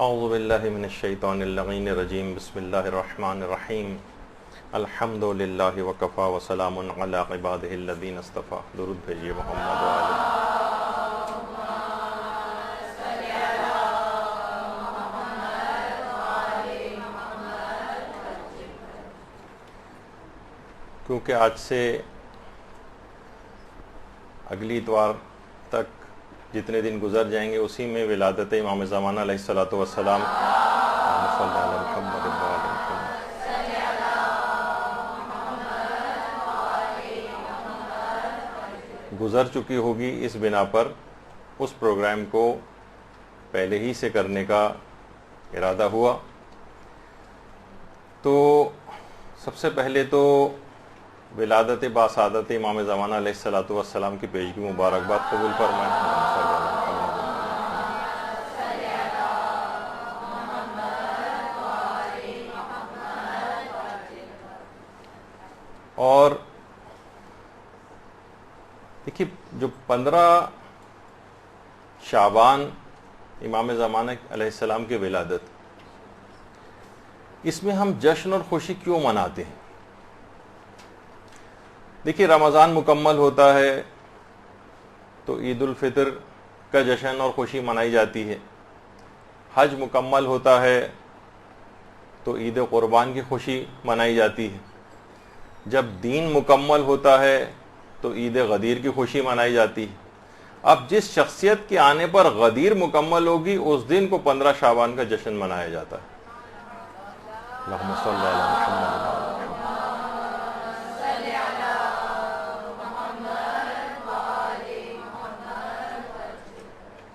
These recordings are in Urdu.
اعوذ باللہ من الشیطان اللعین الرجیم بسم اللہ الرحمن الرحیم الحمد للہ وکفا وسلام علی عبادہ الذین اصطفیٰ. درود بھیجیے محمد و آلہ. کیونکہ آج سے اگلی اتوار تک جتنے دن گزر جائیں گے اسی میں ولادت امام زمانہ علیہ الصلوۃ والسلام گزر چکی ہوگی. اس بنا پر اس پروگرام کو پہلے ہی سے کرنے کا ارادہ ہوا. تو سب سے پہلے تو ولادت باسعادت امام زمانہ علیہ الصلوۃ والسلام کی پیشگی مبارکباد قبول فرمائیں. اور دیکھیے جو 15 شعبان امام زمانہ علیہ السلام کی ولادت، اس میں ہم جشن اور خوشی کیوں مناتے ہیں؟ دیکھیے رمضان مکمل ہوتا ہے تو عید الفطر کا جشن اور خوشی منائی جاتی ہے. حج مکمل ہوتا ہے تو عید قربان کی خوشی منائی جاتی ہے. جب دین مکمل ہوتا ہے تو عید غدیر کی خوشی منائی جاتی ہے. اب جس شخصیت کے آنے پر غدیر مکمل ہوگی اس دن کو 15 شعبان کا جشن منایا جاتا ہے. اللہم صلی علی محمد.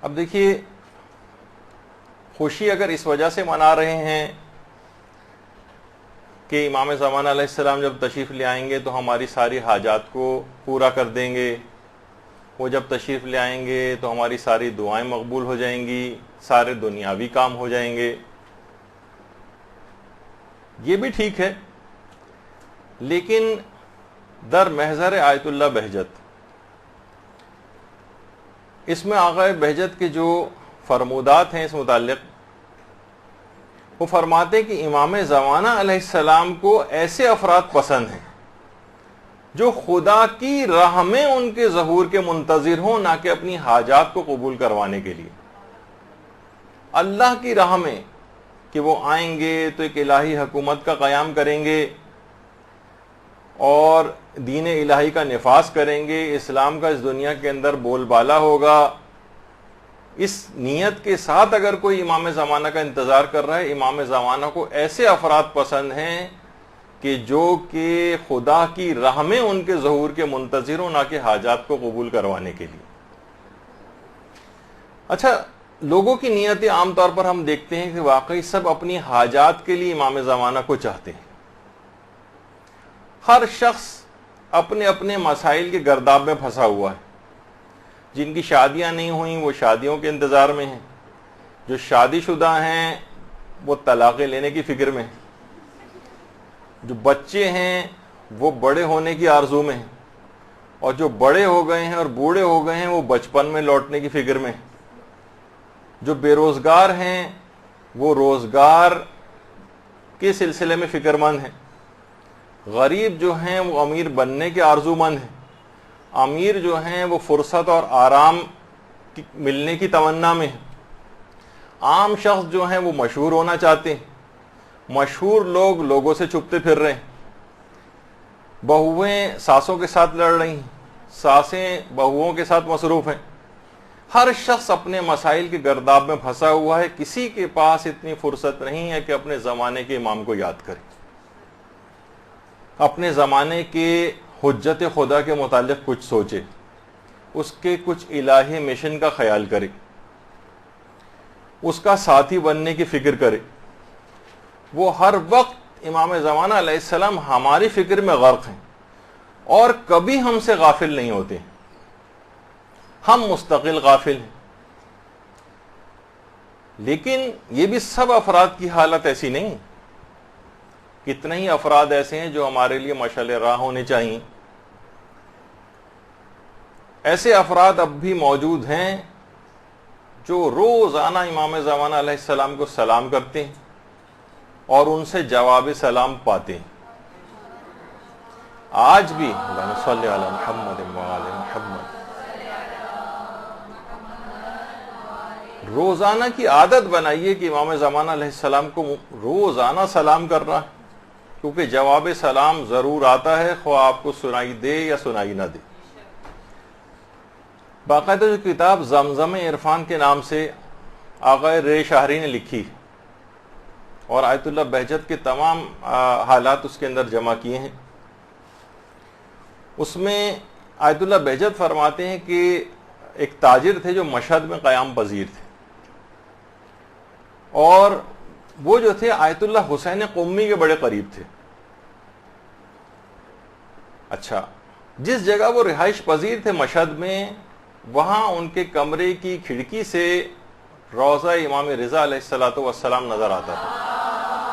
اب دیکھیے خوشی اگر اس وجہ سے منا رہے ہیں کہ امام زمانہ علیہ السلام جب تشریف لے آئیں گے تو ہماری ساری حاجات کو پورا کر دیں گے، وہ جب تشریف لے آئیں گے تو ہماری ساری دعائیں مقبول ہو جائیں گی، سارے دنیاوی کام ہو جائیں گے، یہ بھی ٹھیک ہے. لیکن در محضر آیت اللہ بہجت، اس میں آقا بہجت کے جو فرمودات ہیں اس متعلق، وہ فرماتے ہیں کہ امام زمانہ علیہ السلام کو ایسے افراد پسند ہیں جو خدا کی راہ میں ان کے ظہور کے منتظر ہوں، نہ کہ اپنی حاجات کو قبول کروانے کے لیے. اللہ کی راہ میں کہ وہ آئیں گے تو ایک الہی حکومت کا قیام کریں گے اور دین الہی کا نفاذ کریں گے، اسلام کا اس دنیا کے اندر بول بالا ہوگا. اس نیت کے ساتھ اگر کوئی امام زمانہ کا انتظار کر رہا ہے، امام زمانہ کو ایسے افراد پسند ہیں کہ جو کہ خدا کی راہ میں ان کے ظہور کے منتظر ہوں، نہ کہ حاجات کو قبول کروانے کے لیے. اچھا، لوگوں کی نیتیں عام طور پر ہم دیکھتے ہیں کہ واقعی سب اپنی حاجات کے لیے امام زمانہ کو چاہتے ہیں. ہر شخص اپنے اپنے مسائل کے گرداب میں پھنسا ہوا ہے. جن کی شادیاں نہیں ہوئیں وہ شادیوں کے انتظار میں ہیں، جو شادی شدہ ہیں وہ طلاقیں لینے کی فکر میں ہیں، جو بچے ہیں وہ بڑے ہونے کی آرزو میں ہیں، اور جو بڑے ہو گئے ہیں اور بوڑھے ہو گئے ہیں وہ بچپن میں لوٹنے کی فکر میں ہیں. جو بے روزگار ہیں وہ روزگار کے سلسلے میں فکر مند ہیں. غریب جو ہیں وہ امیر بننے کے آرزو مند ہیں. امیر جو ہیں وہ فرصت اور آرام ملنے کی تمنا میں ہیں. عام شخص جو ہیں وہ مشہور ہونا چاہتے ہیں. مشہور لوگ لوگوں سے چھپتے پھر رہے ہیں. بہویں ساسوں کے ساتھ لڑ رہی ہیں، ساسیں بہوؤں کے ساتھ مصروف ہیں. ہر شخص اپنے مسائل کے گرداب میں پھنسا ہوا ہے. کسی کے پاس اتنی فرصت نہیں ہے کہ اپنے زمانے کے امام کو یاد کرے، اپنے زمانے کے حجت خدا کے متعلق کچھ سوچے، اس کے کچھ الہی مشن کا خیال کرے، اس کا ساتھی بننے کی فکر کرے. وہ ہر وقت امام زمانہ علیہ السلام ہماری فکر میں غرق ہیں اور کبھی ہم سے غافل نہیں ہوتے. ہم مستقل غافل ہیں. لیکن یہ بھی سب افراد کی حالت ایسی نہیں. کتنے ہی افراد ایسے ہیں جو ہمارے لیے مشعل راہ ہونے چاہیے. ایسے افراد اب بھی موجود ہیں جو روزانہ امام زمانہ علیہ السلام کو سلام کرتے ہیں اور ان سے جواب سلام پاتے ہیں. آج بھی اللہم صلی علی محمد وآل محمد روزانہ کی عادت بنائیے کہ امام زمانہ علیہ السلام کو روزانہ سلام کرنا ہے، کیونکہ جواب سلام ضرور آتا ہے، خواہ آپ کو سنائی دے یا سنائی نہ دے. باقاعدہ جو کتاب زمزم عرفان کے نام سے آقا رے شاہری نے لکھی اور آیت اللہ بہجت کے تمام حالات اس کے اندر جمع کیے ہیں، اس میں آیت اللہ بہجت فرماتے ہیں کہ ایک تاجر تھے جو مشہد میں قیام پذیر تھے، اور وہ جو تھے آیت اللہ حسین قمی کے بڑے قریب تھے. اچھا، جس جگہ وہ رہائش پذیر تھے مشہد میں، وہاں ان کے کمرے کی کھڑکی سے روضہ امام رضا علیہ السلام نظر آتا تھا.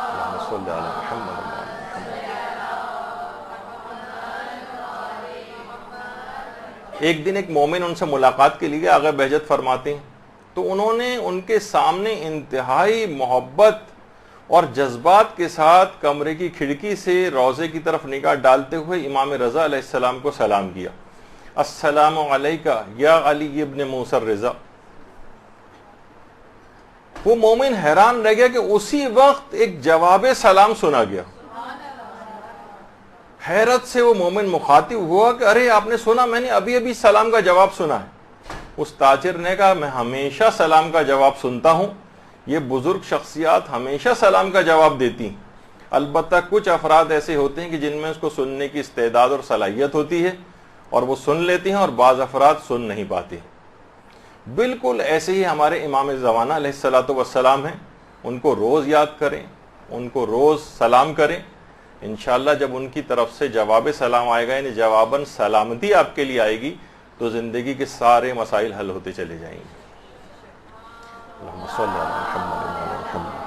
اللہم صلی علی محمد. ایک دن ایک مومن ان سے ملاقات کے لیے آقا بہجت فرماتے ہیں، تو انہوں نے ان کے سامنے انتہائی محبت اور جذبات کے ساتھ کمرے کی کھڑکی سے روضے کی طرف نگاہ ڈالتے ہوئے امام رضا علیہ السلام کو سلام کیا. السلام علیکہ یا علی ابن موسیٰ الرضا. وہ مومن حیران رہ گیا کہ اسی وقت ایک جواب سلام سنا گیا. حیرت سے وہ مومن مخاطب ہوا کہ ارے آپ نے سنا، میں نے ابھی ابھی سلام کا جواب سنا ہے. اس تاجر نے کہا میں ہمیشہ سلام کا جواب سنتا ہوں، یہ بزرگ شخصیات ہمیشہ سلام کا جواب دیتی ہیں، البتہ کچھ افراد ایسے ہوتے ہیں کہ جن میں اس کو سننے کی استعداد اور صلاحیت ہوتی ہے اور وہ سن لیتے ہیں، اور بعض افراد سن نہیں پاتے. بالکل ایسے ہی ہمارے امام زمانہ علیہ السلام ہیں، ان کو روز یاد کریں، ان کو روز سلام کریں. انشاءاللہ جب ان کی طرف سے جواب سلام آئے گا، یعنی جواباً سلامتی آپ کے لیے آئے گی، تو زندگی کے سارے مسائل حل ہوتے چلے جائیں گے. اللہم صلی علی محمد وعلی محمد.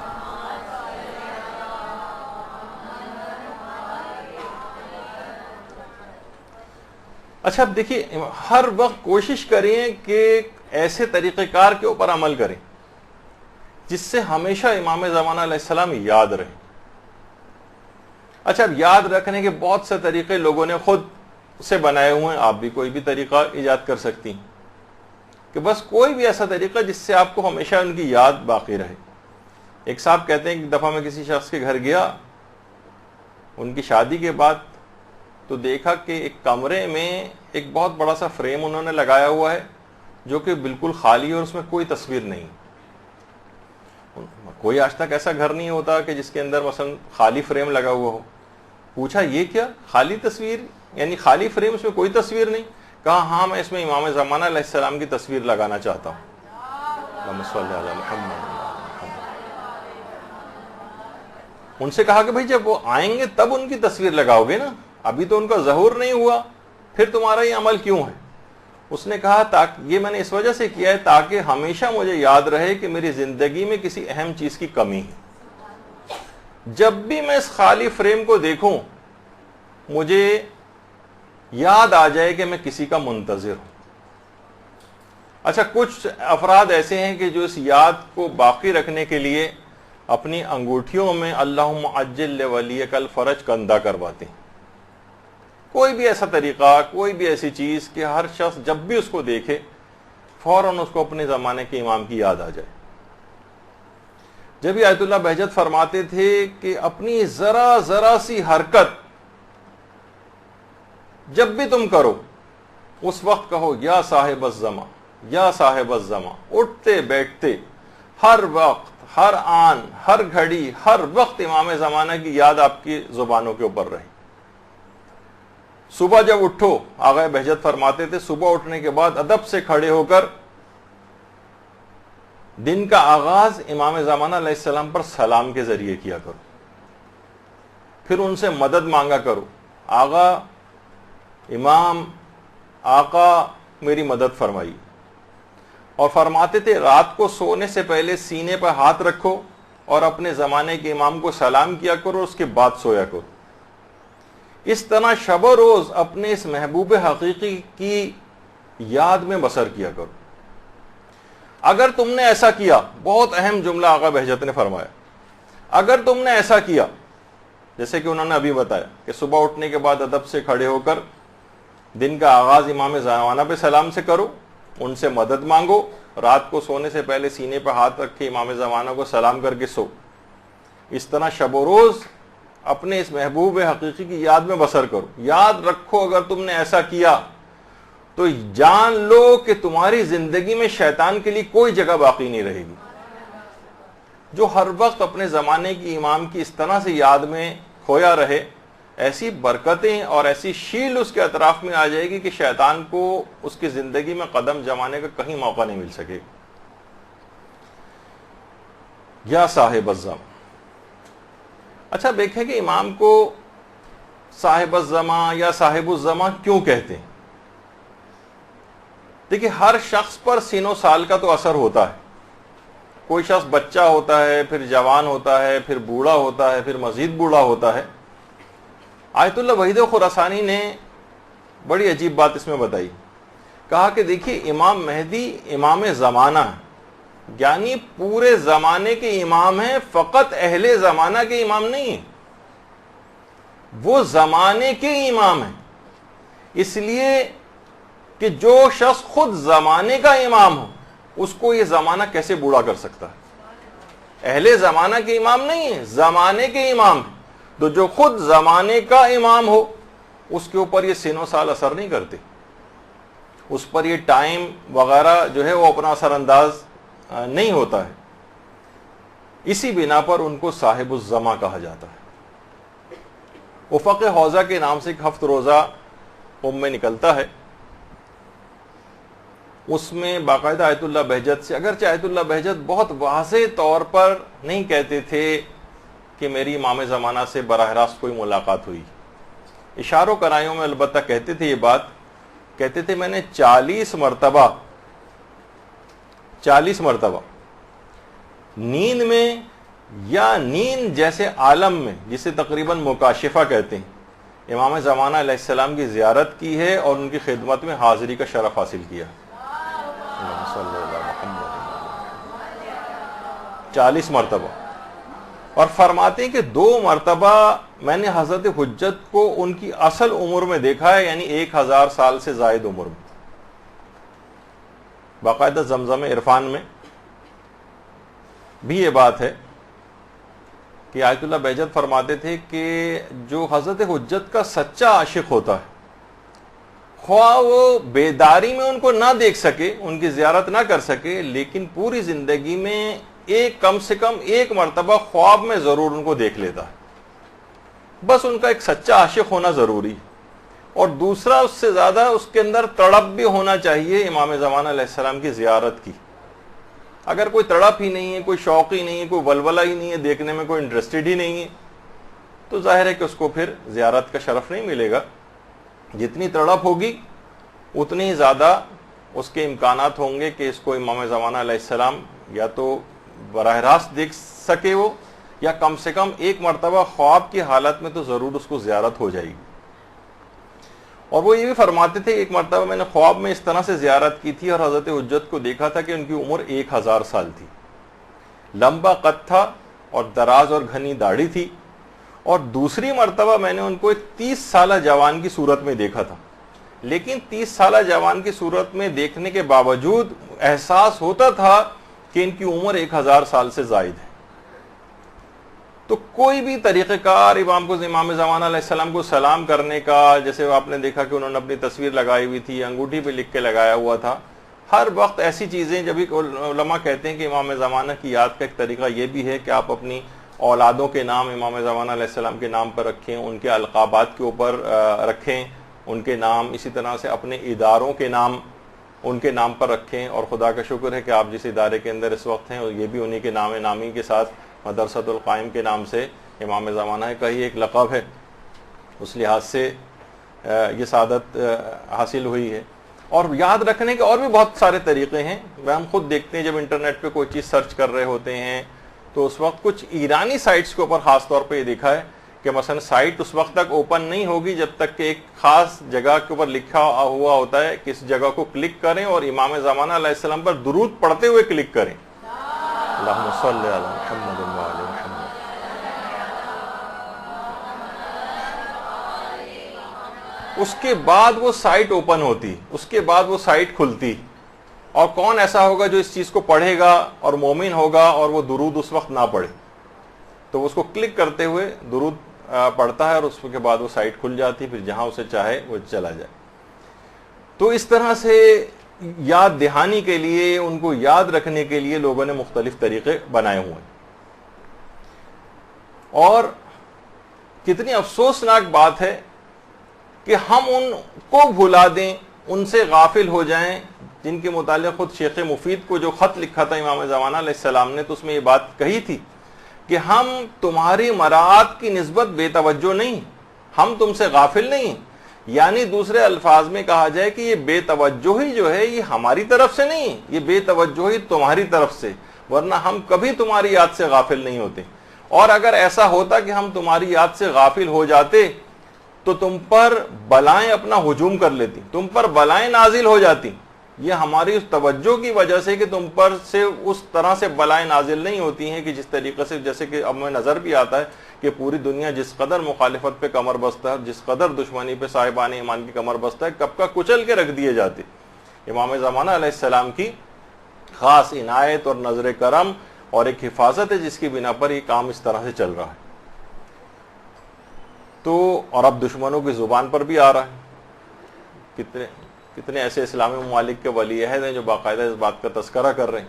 اچھا، اب دیکھیے، ہر وقت کوشش کریں کہ ایسے طریقہ کار کے اوپر عمل کریں جس سے ہمیشہ امام زمانہ علیہ السلام یاد رہیں. اچھا، اب یاد رکھنے کے بہت سے طریقے لوگوں نے خود سے بنائے ہوئے ہیں، آپ بھی کوئی بھی طریقہ ایجاد کر سکتی ہیں، کہ بس کوئی بھی ایسا طریقہ جس سے آپ کو ہمیشہ ان کی یاد باقی رہے. ایک صاحب کہتے ہیں کہ ایک دفعہ میں کسی شخص کے گھر گیا ان کی شادی کے بعد، تو دیکھا کہ ایک کمرے میں ایک بہت بڑا سا فریم انہوں نے لگایا ہوا ہے جو کہ بالکل خالی ہے اور اس میں کوئی تصویر نہیں. کوئی آج تک ایسا گھر نہیں ہوتا کہ جس کے اندر مثلا خالی فریم لگا ہوا ہو. پوچھا یہ کیا خالی تصویر، یعنی خالی فریم، اس میں کوئی تصویر نہیں؟ کہا ہاں، میں اس میں امام زمانہ علیہ السلام کی تصویر لگانا چاہتا ہوں. اللہم صلی علی محمد. ان سے کہا کہ بھائی جب وہ آئیں گے تب ان کی تصویر لگاؤ گے نا، ابھی تو ان کا ظہور نہیں ہوا، پھر تمہارا یہ عمل کیوں ہے؟ اس نے کہا یہ میں نے اس وجہ سے کیا ہے تاکہ ہمیشہ مجھے یاد رہے کہ میری زندگی میں کسی اہم چیز کی کمی ہے. جب بھی میں اس خالی فریم کو دیکھوں مجھے یاد آ جائے کہ میں کسی کا منتظر ہوں. اچھا، کچھ افراد ایسے ہیں کہ جو اس یاد کو باقی رکھنے کے لیے اپنی انگوٹھیوں میں اللہم عجل لولیک الفرج کندہ کرواتے ہیں. کوئی بھی ایسا طریقہ، کوئی بھی ایسی چیز کہ ہر شخص جب بھی اس کو دیکھے فوراً اس کو اپنے زمانے کے امام کی یاد آ جائے. جب یہ آیت اللہ بہجت فرماتے تھے کہ اپنی ذرا ذرا سی حرکت جب بھی تم کرو اس وقت کہو یا صاحب الزمان، یا صاحب الزمان. اٹھتے بیٹھتے ہر وقت، ہر آن، ہر گھڑی، ہر وقت امام زمانہ کی یاد آپ کی زبانوں کے اوپر رہے. صبح جب اٹھو، آقا بہجت فرماتے تھے صبح اٹھنے کے بعد ادب سے کھڑے ہو کر دن کا آغاز امام زمانہ علیہ السلام پر سلام کے ذریعے کیا کرو، پھر ان سے مدد مانگا کرو. آقا، امام، آقا میری مدد فرمائی. اور فرماتے تھے رات کو سونے سے پہلے سینے پر ہاتھ رکھو اور اپنے زمانے کے امام کو سلام کیا کرو، اس کے بعد سویا کرو. اس طرح شب و روز اپنے اس محبوب حقیقی کی یاد میں بسر کیا کرو. اگر تم نے ایسا کیا، بہت اہم جملہ آقا بہجت نے فرمایا، اگر تم نے ایسا کیا، جیسے کہ انہوں نے ابھی بتایا کہ صبح اٹھنے کے بعد ادب سے کھڑے ہو کر دن کا آغاز امام زمانہ پہ سلام سے کرو، ان سے مدد مانگو، رات کو سونے سے پہلے سینے پہ ہاتھ رکھ کے امام زمانہ کو سلام کر کے سو، اس طرح شب و روز اپنے اس محبوب حقیقی کی یاد میں بسر کرو۔ یاد رکھو اگر تم نے ایسا کیا تو جان لو کہ تمہاری زندگی میں شیطان کے لیے کوئی جگہ باقی نہیں رہے گی۔ جو ہر وقت اپنے زمانے کی امام کی اس طرح سے یاد میں کھویا رہے، ایسی برکتیں اور ایسی شیل اس کے اطراف میں آ جائے گی کہ شیطان کو اس کی زندگی میں قدم جمانے کا کہیں موقع نہیں مل سکے گا۔ یا صاحب الزمان، اچھا دیکھیں کہ امام کو صاحب الزمان یا صاحب الزمان کیوں کہتے ہیں؟ دیکھیں ہر شخص پر سن و سال کا تو اثر ہوتا ہے، کوئی شخص بچہ ہوتا ہے، پھر جوان ہوتا ہے، پھر بوڑھا ہوتا ہے، پھر مزید بوڑھا ہوتا ہے۔ آیت اللہ وحید خراسانی نے بڑی عجیب بات اس میں بتائی، کہا کہ دیکھیے امام مہدی امام زمانہ ہے، یعنی پورے زمانے کے امام ہیں، فقط اہل زمانہ کے امام نہیں ہیں، وہ زمانے کے امام ہیں۔ اس لیے کہ جو شخص خود زمانے کا امام ہو اس کو یہ زمانہ کیسے بوڑھا کر سکتا ہے؟ اہل زمانہ کے امام نہیں ہیں، زمانے کے امام ہیں، تو جو خود زمانے کا امام ہو اس کے اوپر یہ سن و سال اثر نہیں کرتے، اس پر یہ ٹائم وغیرہ جو ہے وہ اپنا اثر انداز نہیں ہوتا ہے، اسی بنا پر ان کو صاحب الزما کہا جاتا ہے۔ افق حوضہ کے نام سے ایک ہفت روزہ میں نکلتا ہے، اس میں باقاعدہ آیت اللہ بہجت سے، اگرچہ آیت اللہ بہجت بہت واضح طور پر نہیں کہتے تھے کہ میری امام زمانہ سے براہ راست کوئی ملاقات ہوئی، اشاروں کرایوں میں البتہ کہتے تھے یہ بات، کہتے تھے میں نے 40 مرتبہ نیند میں یا نیند جیسے عالم میں، جسے تقریباً مکاشفہ کہتے ہیں، امام زمانہ علیہ السلام کی زیارت کی ہے اور ان کی خدمت میں حاضری کا شرف حاصل کیا۔ 40 مرتبہ، اور فرماتے ہیں کہ 2 مرتبہ میں نے حضرت حجت کو ان کی اصل عمر میں دیکھا ہے، یعنی 1000 سال سے زائد عمر میں۔ باقاعدہ زمزم عرفان میں بھی یہ بات ہے کہ آیت اللہ بہجت فرماتے تھے کہ جو حضرت حجت کا سچا عاشق ہوتا ہے، خواہ وہ بیداری میں ان کو نہ دیکھ سکے، ان کی زیارت نہ کر سکے، لیکن پوری زندگی میں کم سے کم 1 مرتبہ خواب میں ضرور ان کو دیکھ لیتا ہے۔ بس ان کا ایک سچا عاشق ہونا ضروری، اور دوسرا اس سے زیادہ اس کے اندر تڑپ بھی ہونا چاہیے امام زمانہ علیہ السلام کی زیارت کی۔ اگر کوئی تڑپ ہی نہیں ہے، کوئی شوق ہی نہیں ہے، کوئی ولولہ ہی نہیں ہے، دیکھنے میں کوئی انٹرسٹڈ ہی نہیں ہے، تو ظاہر ہے کہ اس کو پھر زیارت کا شرف نہیں ملے گا۔ جتنی تڑپ ہوگی اتنی ہی زیادہ اس کے امکانات ہوں گے کہ اس کو امام زمانہ علیہ السلام یا تو براہ راست دیکھ سکے وہ، یا کم سے کم 1 مرتبہ خواب کی حالت میں تو ضرور اس کو زیارت ہو جائے گی۔ اور وہ یہ بھی فرماتے تھے 1 مرتبہ میں نے خواب میں اس طرح سے زیارت کی تھی اور حضرت حجت کو دیکھا تھا کہ ان کی عمر 1000 سال تھی، لمبا قد تھا اور دراز اور گھنی داڑھی تھی، اور دوسری مرتبہ میں نے ان کو ایک 30 سالہ جوان کی صورت میں دیکھا تھا، لیکن 30 سالہ جوان کی صورت میں دیکھنے کے باوجود احساس ہوتا تھا کہ ان کی عمر 1000 سال سے زائد ہے۔ تو کوئی بھی طریقہ کار امام زمانہ علیہ السلام کو سلام کرنے کا، جیسے آپ نے دیکھا کہ انہوں نے اپنی تصویر لگائی ہوئی تھی، انگوٹھی پہ لکھ کے لگایا ہوا تھا، ہر وقت ایسی چیزیں، جب علماء کہتے ہیں کہ امام زمانہ کی یاد کا ایک طریقہ یہ بھی ہے کہ آپ اپنی اولادوں کے نام امام زمانہ علیہ السلام کے نام پر رکھیں، ان کے القابات کے اوپر رکھیں ان کے نام، اسی طرح سے اپنے اداروں کے نام ان کے نام پر رکھیں، اور خدا کا شکر ہے کہ آپ جس ادارے کے اندر اس وقت ہیں اور یہ بھی انہی کے نام نامی کے ساتھ مدرسۃ القائم کے نام سے امام زمانہ کا ہی ایک لقب ہے، اس لحاظ سے یہ سعادت حاصل ہوئی ہے۔ اور یاد رکھنے کے اور بھی بہت سارے طریقے ہیں، ہم خود دیکھتے ہیں جب انٹرنیٹ پہ کوئی چیز سرچ کر رہے ہوتے ہیں تو اس وقت کچھ ایرانی سائٹس کے اوپر خاص طور پہ یہ دیکھا ہے کہ مثلا سائٹ اس وقت تک اوپن نہیں ہوگی جب تک کہ ایک خاص جگہ کے اوپر لکھا ہوا ہوتا ہے کہ اس جگہ کو کلک کریں اور امام زمانہ علیہ السلام پر درود پڑھتے ہوئے کلک کریں. اللہم صلی علی محمد و علی محمد. اس کے بعد وہ سائٹ اوپن ہوتی, اس کے بعد وہ سائٹ کھلتی, اور کون ایسا ہوگا جو اس چیز کو پڑھے گا اور مومن ہوگا اور وہ درود اس وقت نہ پڑھے, تو اس کو کلک کرتے ہوئے درود پڑھتا ہے اور اس کے بعد وہ سائٹ کھل جاتی, پھر جہاں اسے چاہے وہ چلا جائے. تو اس طرح سے یاد دہانی کے لیے, ان کو یاد رکھنے کے لیے لوگوں نے مختلف طریقے بنائے ہوئے ہیں. اور کتنی افسوسناک بات ہے کہ ہم ان کو بھلا دیں, ان سے غافل ہو جائیں جن کے متعلق خود شیخ مفید کو جو خط لکھا تھا امام زمانہ علیہ السلام نے, تو اس میں یہ بات کہی تھی کہ ہم تمہاری مراعات کی نسبت بے توجہ نہیں, ہم تم سے غافل نہیں. یعنی دوسرے الفاظ میں کہا جائے کہ یہ بے توجہی جو ہے یہ ہماری طرف سے نہیں, یہ بے توجہی تمہاری طرف سے, ورنہ ہم کبھی تمہاری یاد سے غافل نہیں ہوتے. اور اگر ایسا ہوتا کہ ہم تمہاری یاد سے غافل ہو جاتے تو تم پر بلائیں اپنا ہجوم کر لیتی, تم پر بلائیں نازل ہو جاتی. یہ ہماری اس توجہ کی وجہ سے کہ تم پر سے اس طرح سے بلائیں نازل نہیں ہوتی ہیں کہ جس طریقے سے, جیسے کہ اب میں نظر بھی آتا ہے کہ پوری دنیا جس قدر مخالفت پہ کمر بستہ ہے, جس قدر دشمنی پہ صاحبان ایمان کی کمر بستہ ہے, کب کا کچل کے رکھ دیے جاتے. امام زمانہ علیہ السلام کی خاص عنایت اور نظر کرم اور ایک حفاظت ہے جس کی بنا پر یہ کام اس طرح سے چل رہا ہے. تو اور اب دشمنوں کی زبان پر بھی آ رہا ہے. کتنے ایسے اسلامی ممالک کے ولی عہد ہیں جو باقاعدہ اس بات کا تذکرہ کر رہے ہیں,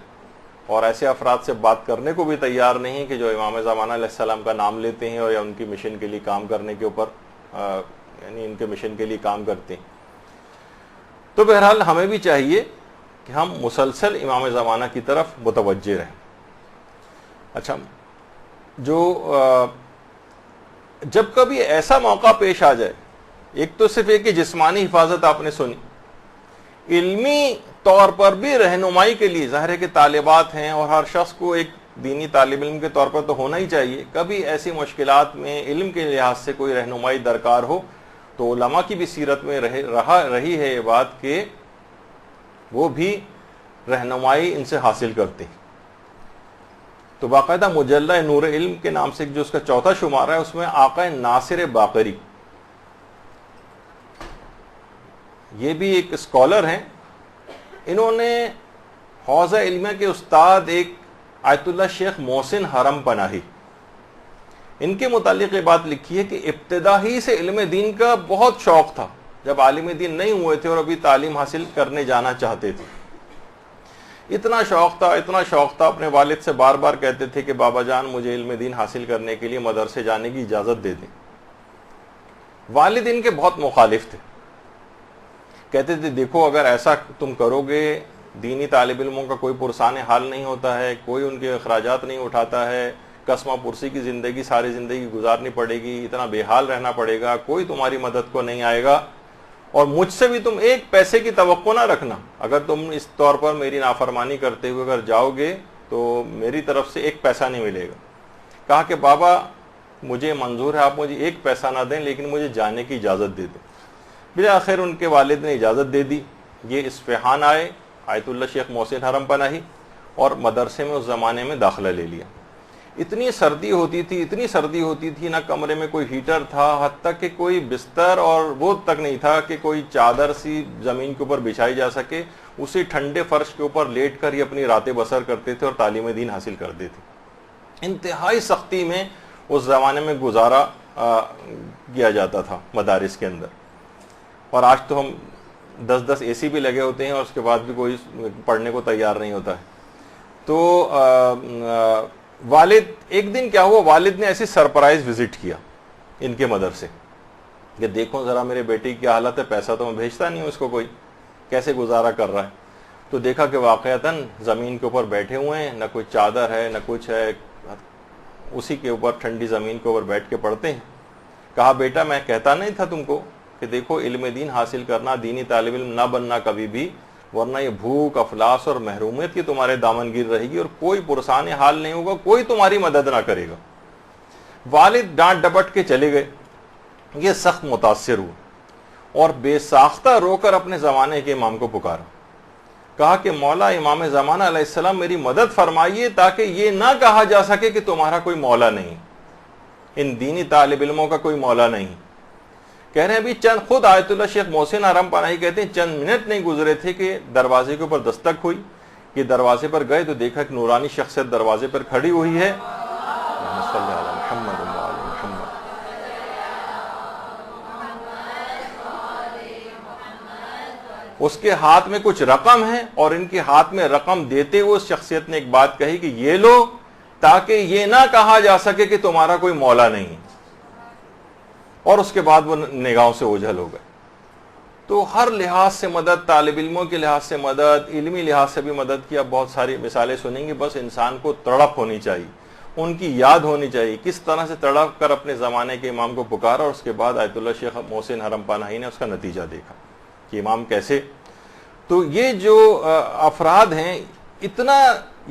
اور ایسے افراد سے بات کرنے کو بھی تیار نہیں کہ جو امام زمانہ علیہ السلام کا نام لیتے ہیں اور یا ان کی مشن کے لیے کام کرنے کے اوپر یعنی ان کے مشن کے لیے کام کرتے ہیں. تو بہرحال ہمیں بھی چاہیے کہ ہم مسلسل امام زمانہ کی طرف متوجہ رہیں. اچھا, جو جب کبھی ایسا موقع پیش آ جائے, ایک تو صرف ایک کہ جسمانی حفاظت آپ نے سنی, علمی طور پر بھی رہنمائی کے لیے ظاہر ہے کہ طالبات ہیں اور ہر شخص کو ایک دینی طالب علم کے طور پر تو ہونا ہی چاہیے. کبھی ایسی مشکلات میں علم کے لحاظ سے کوئی رہنمائی درکار ہو تو علماء کی بھی سیرت میں رہی ہے یہ بات کہ وہ بھی رہنمائی ان سے حاصل کرتے ہیں. تو باقاعدہ مجلہ نور علم کے نام سے جو اس کا چوتھا شمارہ ہے, اس میں آقا ناصر باقری, یہ بھی ایک اسکالر ہیں, انہوں نے حوزہ علمیہ کے استاد ایک آیت اللہ شیخ محسن حرم پناہی, ان کے متعلق یہ بات لکھی ہے کہ ابتدا ہی سے علم دین کا بہت شوق تھا. جب عالم دین نہیں ہوئے تھے اور ابھی تعلیم حاصل کرنے جانا چاہتے تھے, اتنا شوق تھا, اپنے والد سے بار بار کہتے تھے کہ بابا جان مجھے علم دین حاصل کرنے کے لیے مدرسے جانے کی اجازت دے دیں. والد ان کے بہت مخالف تھے, کہتے تھے دیکھو اگر ایسا تم کرو گے دینی طالب علموں کا کوئی پرسان حال نہیں ہوتا ہے, کوئی ان کے اخراجات نہیں اٹھاتا ہے, قسمہ پرسی کی زندگی ساری زندگی گزارنی پڑے گی, اتنا بے حال رہنا پڑے گا, کوئی تمہاری مدد کو نہیں آئے گا, اور مجھ سے بھی تم ایک پیسے کی توقع نہ رکھنا. اگر تم اس طور پر میری نافرمانی کرتے ہوئے اگر جاؤ گے تو میری طرف سے ایک پیسہ نہیں ملے گا. کہا کہ بابا مجھے منظور ہے آپ مجھے ایک پیسہ نہ دیں لیکن مجھے جانے کی اجازت دے دیں. بالآخر ان کے والد نے اجازت دے دی. یہ اصفہان آئے آیت اللہ شیخ محسن حرم پناہی, اور مدرسے میں اس زمانے میں داخلہ لے لیا. اتنی سردی ہوتی تھی, نہ کمرے میں کوئی ہیٹر تھا, حتیٰ کہ کوئی بستر اور وہ تک نہیں تھا کہ کوئی چادر سی زمین کے اوپر بچھائی جا سکے. اسی ٹھنڈے فرش کے اوپر لیٹ کر ہی اپنی راتیں بسر کرتے تھے اور تعلیم دین حاصل کرتے تھے. انتہائی سختی میں اس زمانے میں گزارا کیا جاتا تھا مدارس کے اندر. اور آج تو ہم 10 اے سی بھی لگے ہوتے ہیں اور اس کے بعد بھی کوئی پڑھنے کو تیار نہیں ہوتا ہے. تو والد, ایک دن کیا ہوا, والد نے ایسی سرپرائز وزٹ کیا ان کے مدرسے کہ دیکھو ذرا میرے بیٹے کی حالت ہے, پیسہ تو میں بھیجتا نہیں ہوں اس کو, کوئی کیسے گزارا کر رہا ہے. تو دیکھا کہ واقعتاً زمین کے اوپر بیٹھے ہوئے ہیں, نہ کوئی چادر ہے نہ کچھ ہے, اسی کے اوپر ٹھنڈی زمین کے اوپر بیٹھ کے پڑھتے ہیں. کہا بیٹا میں کہتا نہیں تھا تم کو کہ دیکھو علم دین حاصل کرنا, دینی طالب علم نہ بننا کبھی بھی, ورنہ یہ بھوک افلاس اور محرومیت کی تمہارے دامن گیر رہے گی اور کوئی پرسان حال نہیں ہوگا, کوئی تمہاری مدد نہ کرے گا. والد ڈانٹ ڈپٹ کے چلے گئے، یہ سخت متاثر ہوئے اور بے ساختہ رو کر اپنے زمانے کے امام کو پکارا، کہا کہ مولا امام زمانہ علیہ السلام میری مدد فرمائیے تاکہ یہ نہ کہا جا سکے کہ تمہارا کوئی مولا نہیں، ان دینی طالب علموں کا کوئی مولا نہیں۔ کہہ رہے ہیں ابھی چند، خود آیت اللہ شیخ محسن حرم پناہی کہتے ہیں چند منٹ نہیں گزرے تھے کہ دروازے کے اوپر دستک ہوئی، یہ دروازے پر گئے تو دیکھا کہ نورانی شخصیت دروازے پر کھڑی ہوئی ہے، اللہم صلی علی محمد و علی محمد۔ اس کے ہاتھ میں کچھ رقم ہے اور ان کے ہاتھ میں رقم دیتے ہوئے اس شخصیت نے ایک بات کہی کہ یہ لو تاکہ یہ نہ کہا جا سکے کہ تمہارا کوئی مولا نہیں، اور اس کے بعد وہ نگاہوں سے اوجھل ہو گئے۔ تو ہر لحاظ سے مدد، طالب علموں کے لحاظ سے مدد، علمی لحاظ سے بھی مدد کی، اب بہت ساری مثالیں سنیں گے، بس انسان کو تڑپ ہونی چاہیے، ان کی یاد ہونی چاہیے، کس طرح سے تڑپ کر اپنے زمانے کے امام کو پکارا، اور اس کے بعد آیت اللہ شیخ محسن حرم پناہی نے اس کا نتیجہ دیکھا کہ امام کیسے۔ تو یہ جو افراد ہیں اتنا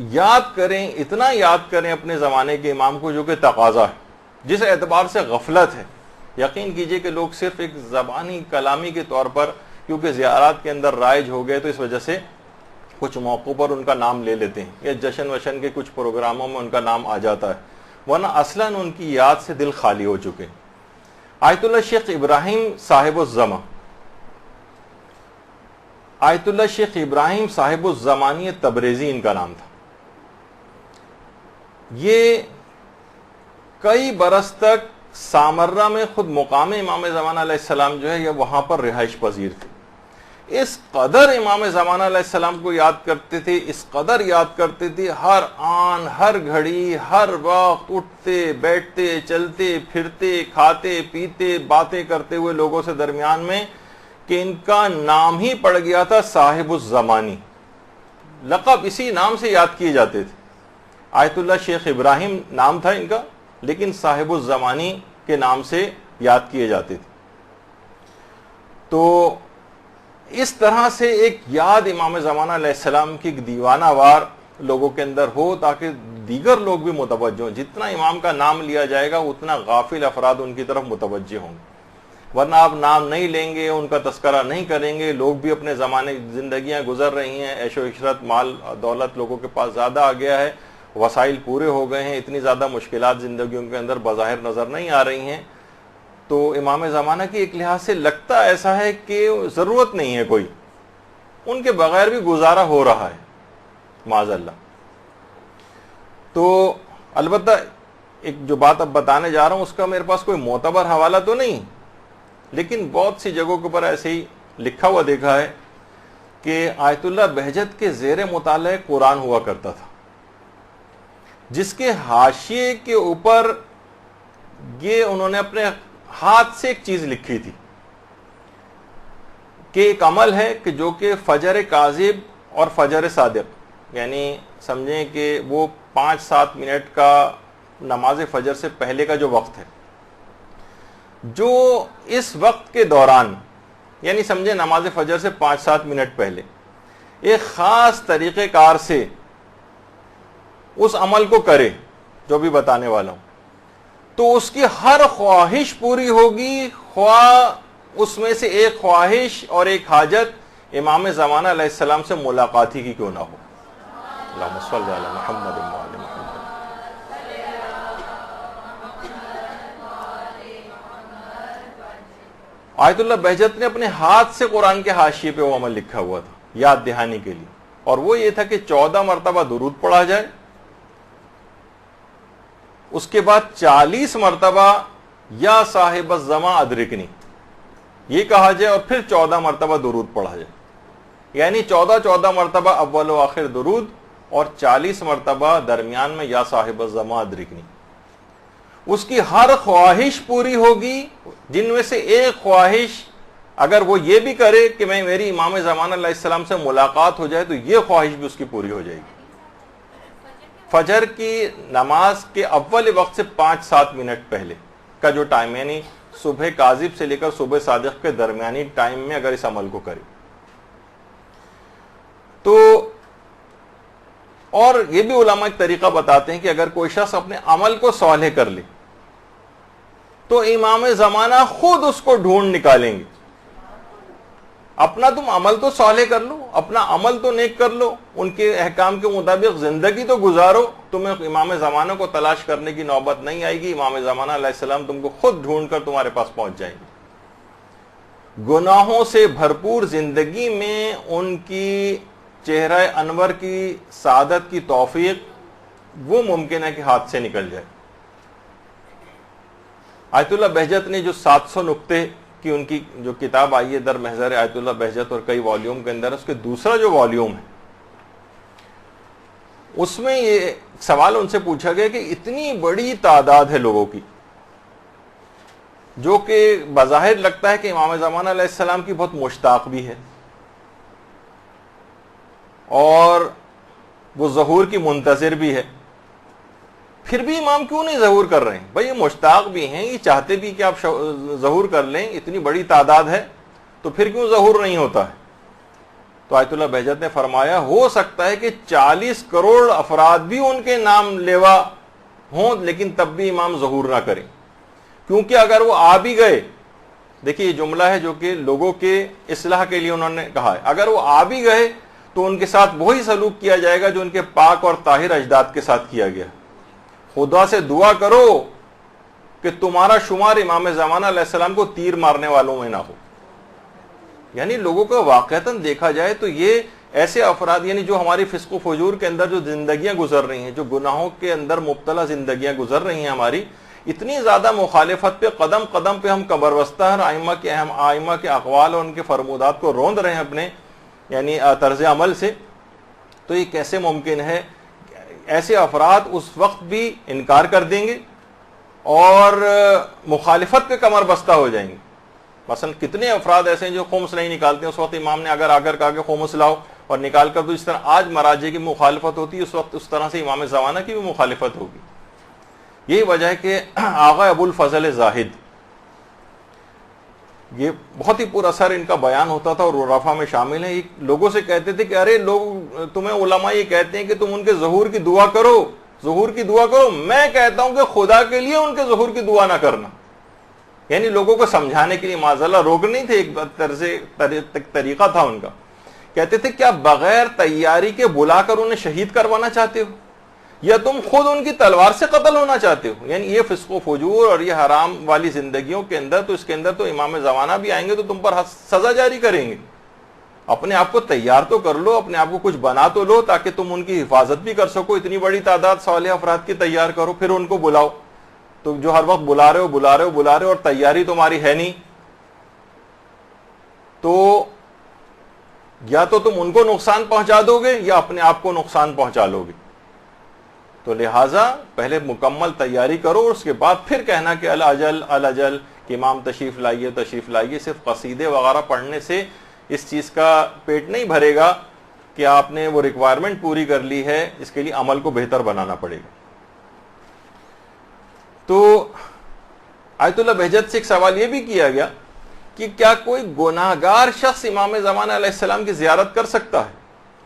یاد کریں اپنے زمانے کے امام کو، جو کہ تقاضا ہے، جس اعتبار سے غفلت ہے۔ یقین کیجئے کہ لوگ صرف ایک زبانی کلامی کے طور پر، کیونکہ زیارات کے اندر رائج ہو گئے تو اس وجہ سے کچھ موقعوں پر ان کا نام لے لیتے ہیں، یا جشن وشن کے کچھ پروگراموں میں ان کا نام آ جاتا ہے، ورنہ اصلاً ان کی یاد سے دل خالی ہو چکے ہیں۔ آیت اللہ شیخ ابراہیم صاحب الزمانی تبریزی ان کا نام تھا۔ یہ کئی برس تک سامرہ میں خود مقام امام زمانہ علیہ السلام جو ہے یہ وہاں پر رہائش پذیر تھے۔ اس قدر امام زمانہ علیہ السلام کو یاد کرتے تھے، اس قدر یاد کرتے تھے، ہر آن ہر گھڑی ہر وقت اٹھتے بیٹھتے چلتے پھرتے کھاتے پیتے باتیں کرتے ہوئے لوگوں سے درمیان میں، کہ ان کا نام ہی پڑ گیا تھا صاحب الزمانی، لقب اسی نام سے یاد کیے جاتے تھے۔ آیت اللہ شیخ ابراہیم نام تھا ان کا، لیکن صاحب الزمانی کے نام سے یاد کیے جاتے تھے۔ تو اس طرح سے ایک یاد امام زمانہ علیہ السلام کی دیوانہ وار لوگوں کے اندر ہو، تاکہ دیگر لوگ بھی متوجہ ہوں۔ جتنا امام کا نام لیا جائے گا اتنا غافل افراد ان کی طرف متوجہ ہوں گے، ورنہ آپ نام نہیں لیں گے، ان کا تذکرہ نہیں کریں گے، لوگ بھی اپنے زمانے زندگیاں گزر رہی ہیں، عیش و عشرت، مال دولت لوگوں کے پاس زیادہ آ گیا ہے، وسائل پورے ہو گئے ہیں، اتنی زیادہ مشکلات زندگیوں کے اندر بظاہر نظر نہیں آ رہی ہیں، تو امام زمانہ کی ایک لحاظ سے لگتا ایسا ہے کہ ضرورت نہیں ہے کوئی، ان کے بغیر بھی گزارا ہو رہا ہے معاذ اللہ۔ تو البتہ ایک جو بات اب بتانے جا رہا ہوں اس کا میرے پاس کوئی معتبر حوالہ تو نہیں، لیکن بہت سی جگہوں کے اوپر ایسے ہی لکھا ہوا دیکھا ہے کہ آیت اللہ بہجت کے زیر مطالعہ قرآن ہوا کرتا تھا، جس کے حاشیے کے اوپر یہ انہوں نے اپنے ہاتھ سے ایک چیز لکھی تھی کہ ایک عمل ہے کہ جو کہ فجر کاذب اور فجر صادق، یعنی سمجھیں کہ وہ 5-7 منٹ کا نماز فجر سے پہلے کا جو وقت ہے، جو اس وقت کے دوران، یعنی سمجھیں نماز فجر سے 5-7 منٹ پہلے ایک خاص طریقہ کار سے اس عمل کو کرے جو بھی بتانے والا ہوں، تو اس کی ہر خواہش پوری ہوگی، خواہ اس میں سے ایک خواہش اور ایک حاجت امام زمانہ علیہ السلام سے ملاقات ہی کی کیوں نہ ہو۔ اللہم صلی علی محمد و علی محمد۔ آیت اللہ بہجت نے اپنے ہاتھ سے قرآن کے حاشیے پہ وہ عمل لکھا ہوا تھا یاد دہانی کے لیے، اور وہ یہ تھا کہ 14 مرتبہ درود پڑھا جائے، اس کے بعد 40 مرتبہ یا صاحب الزمان ادرکنی یہ کہا جائے، اور پھر 14 مرتبہ درود پڑھا جائے، یعنی 14 مرتبہ اول و آخر درود اور 40 مرتبہ درمیان میں یا صاحب الزمان ادرکنی۔ اس کی ہر خواہش پوری ہوگی، جن میں سے ایک خواہش اگر وہ یہ بھی کرے کہ میری امام زمانہ علیہ السلام سے ملاقات ہو جائے، تو یہ خواہش بھی اس کی پوری ہو جائے گی۔ فجر کی نماز کے اول وقت سے 5-7 منٹ پہلے کا جو ٹائم، یعنی صبح کاذب سے لے کر صبح صادق کے درمیانی ٹائم میں اگر اس عمل کو کرے تو، اور یہ بھی علماء ایک طریقہ بتاتے ہیں کہ اگر کوئی شخص اپنے عمل کو صالح کر لے، تو امام زمانہ خود اس کو ڈھونڈ نکالیں گے. اپنا تم عمل تو صالح کر لو, اپنا عمل تو نیک کر لو, ان کے احکام کے مطابق زندگی تو گزارو, تمہیں امام زمانہ کو تلاش کرنے کی نوبت نہیں آئے گی. امام زمانہ علیہ السلام تم کو خود ڈھونڈ کر تمہارے پاس پہنچ جائیں گے. گناہوں سے بھرپور زندگی میں ان کی چہرہ انور کی سعادت کی توفیق وہ ممکن ہے کہ ہاتھ سے نکل جائے. آیت اللہ بہجت نے جو 700 نقطے کی ان کی جو کتاب آئی ہے در محضر آیت اللہ بہجت اور کئی والیوم کے اندر, اس کے دوسرا جو والیوم ہے اس میں یہ سوال ان سے پوچھا گیا کہ اتنی بڑی تعداد ہے لوگوں کی جو کہ بظاہر لگتا ہے کہ امام زمانہ علیہ السلام کی بہت مشتاق بھی ہے اور وہ ظہور کی منتظر بھی ہے, پھر بھی امام کیوں نہیں ظہور کر رہے ہیں؟ بھائی یہ مشتاق بھی ہیں, یہ چاہتے بھی کہ آپ ظہور کر لیں, اتنی بڑی تعداد ہے تو پھر کیوں ظہور نہیں ہوتا ہے؟ تو آیت اللہ بہجت نے فرمایا ہو سکتا ہے کہ 40 کروڑ افراد بھی ان کے نام لیوا ہوں لیکن تب بھی امام ظہور نہ کریں, کیونکہ اگر وہ آ بھی گئے, دیکھیے یہ جملہ ہے جو کہ لوگوں کے اصلاح کے لیے انہوں نے کہا ہے, اگر وہ آ بھی گئے تو ان کے ساتھ وہی سلوک کیا جائے گا جو ان کے پاک اور طاہر اجداد کے ساتھ کیا گیا. خدا سے دعا کرو کہ تمہارا شمار امام زمانہ علیہ السلام کو تیر مارنے والوں میں نہ ہو. یعنی لوگوں کو واقعتاً دیکھا جائے تو یہ ایسے افراد یعنی جو ہماری فسق و فجور کے اندر جو زندگیاں گزر رہی ہیں, جو گناہوں کے اندر مبتلا زندگیاں گزر رہی ہیں ہماری, اتنی زیادہ مخالفت پہ قدم قدم پہ ہم قبر بستہ ہیں, آئمہ کے اقوال اور ان کے فرمودات کو روند رہے ہیں اپنے یعنی طرز عمل سے, تو یہ کیسے ممکن ہے؟ ایسے افراد اس وقت بھی انکار کر دیں گے اور مخالفت پہ کمر بستہ ہو جائیں گے. مثلا کتنے افراد ایسے ہیں جو خمس نہیں نکالتے ہیں, اس وقت امام نے اگر آ کر کہا کہ خمس لاؤ اور نکال کر دو, جس طرح آج مراجع کی مخالفت ہوتی ہے اس وقت اس طرح سے امام زمانہ کی بھی مخالفت ہوگی. یہی وجہ ہے کہ آغا ابو الفضل زاہد, یہ بہت ہی پر اثر ان کا بیان ہوتا تھا اور رفع میں شامل ہے. لوگوں سے کہتے تھے کہ ارے لوگ تمہیں علماء یہ کہتے ہیں کہ تم ان کے ظہور کی دعا کرو, ظہور کی دعا کرو, میں کہتا ہوں کہ خدا کے لیے ان کے ظہور کی دعا نہ کرنا. یعنی لوگوں کو سمجھانے کے لیے معذاللہ روک نہیں تھے, ایک طریقہ تھا ان کا. کہتے تھے کیا بغیر تیاری کے بلا کر انہیں شہید کروانا چاہتے ہو یا تم خود ان کی تلوار سے قتل ہونا چاہتے ہو؟ یعنی یہ فسق و فجور اور یہ حرام والی زندگیوں کے اندر تو اس کے اندر تو امام زمانہ بھی آئیں گے تو تم پر سزا جاری کریں گے. اپنے آپ کو تیار تو کر لو, اپنے آپ کو کچھ بنا تو لو تاکہ تم ان کی حفاظت بھی کر سکو. اتنی بڑی تعداد صالح افراد کی تیار کرو, پھر ان کو بلاؤ. تو جو ہر وقت بلا رہے ہو اور تیاری تمہاری ہے نہیں, تو یا تو تم ان کو نقصان پہنچا دو گے یا اپنے آپ کو نقصان پہنچا لو گے. تو لہٰذا پہلے مکمل تیاری کرو اور اس کے بعد پھر کہنا کہ الاجل کہ امام تشریف لائیے. صرف قصیدے وغیرہ پڑھنے سے اس چیز کا پیٹ نہیں بھرے گا کہ آپ نے وہ ریکوائرمنٹ پوری کر لی ہے, اس کے لیے عمل کو بہتر بنانا پڑے گا. تو آیت اللہ بہجت سے ایک سوال یہ بھی کیا گیا کہ کیا کوئی گناہگار شخص امام زمانہ علیہ السلام کی زیارت کر سکتا ہے؟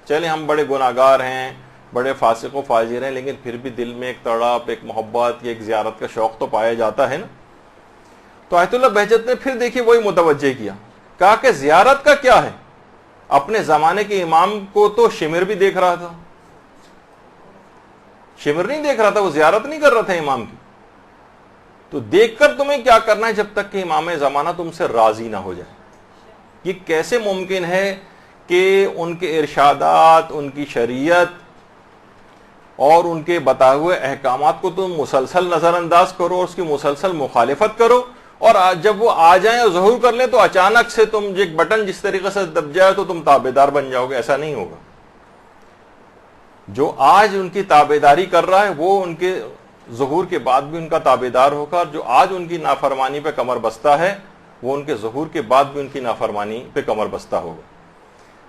چلے ہم بڑے گناہگار ہیں, بڑے فاسق و فاجر ہیں, لیکن پھر بھی دل میں ایک تڑپ, ایک محبت, ایک زیارت کا شوق تو پایا جاتا ہے نا. تو آیت اللہ بہجت نے پھر دیکھیے وہی متوجہ کیا, کہا کہ زیارت کا کیا ہے؟ اپنے زمانے کے امام کو تو شمر بھی دیکھ رہا تھا, شمر نہیں دیکھ رہا تھا, وہ زیارت نہیں کر رہا تھا امام کی. تو دیکھ کر تمہیں کیا کرنا ہے جب تک کہ امام زمانہ تم سے راضی نہ ہو جائے. یہ کیسے ممکن ہے کہ ان کے ارشادات, ان کی شریعت اور ان کے بتائے ہوئے احکامات کو تم مسلسل نظر انداز کرو اور اس کی مسلسل مخالفت کرو, اور جب وہ آ جائیں اور ظہور کر لیں تو اچانک سے تم ایک بٹن جس طریقے سے دب جائے تو تم تابعدار بن جاؤ گے؟ ایسا نہیں ہوگا. جو آج ان کی تابعداری کر رہا ہے وہ ان کے ظہور کے بعد بھی ان کا تابعدار ہوگا, اور جو آج ان کی نافرمانی پہ کمر بستہ ہے وہ ان کے ظہور کے بعد بھی ان کی نافرمانی پہ کمر بستہ ہوگا.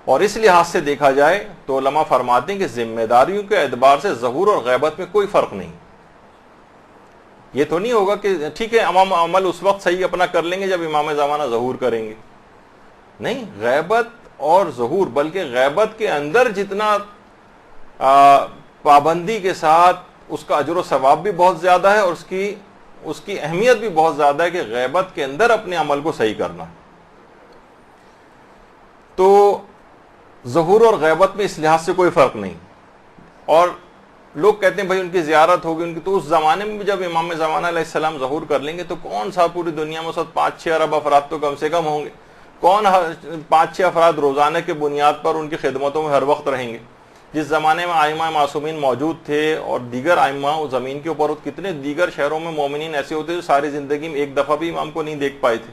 اور اس لحاظ سے دیکھا جائے تو علماء فرماتے ہیں کہ ذمہ داریوں کے اعتبار سے ظہور اور غیبت میں کوئی فرق نہیں. یہ تو نہیں ہوگا کہ ٹھیک ہے امام عمل اس وقت صحیح اپنا کر لیں گے جب امام زمانہ ظہور کریں گے. نہیں, غیبت اور ظہور, بلکہ غیبت کے اندر جتنا پابندی کے ساتھ اس کا اجر و ثواب بھی بہت زیادہ ہے اور اس کی اس کی اہمیت بھی بہت زیادہ ہے کہ غیبت کے اندر اپنے عمل کو صحیح کرنا. تو ظہور اور غیبت میں اس لحاظ سے کوئی فرق نہیں. اور لوگ کہتے ہیں بھائی ان کی زیارت ہوگی ان کی، تو اس زمانے میں بھی جب امام زمانہ علیہ السلام ظہور کر لیں گے تو کون سا پوری دنیا میں 5-6 ارب افراد تو کم سے کم ہوں گے. کون 5-6 افراد روزانہ کے بنیاد پر ان کی خدمتوں میں ہر وقت رہیں گے. جس زمانے میں ائمہ معصومین موجود تھے اور دیگر ائمہ زمین کے اوپر، کتنے دیگر شہروں میں مومنین ایسے ہوتے جو ساری زندگی میں ایک دفعہ بھی امام کو نہیں دیکھ پائے تھے.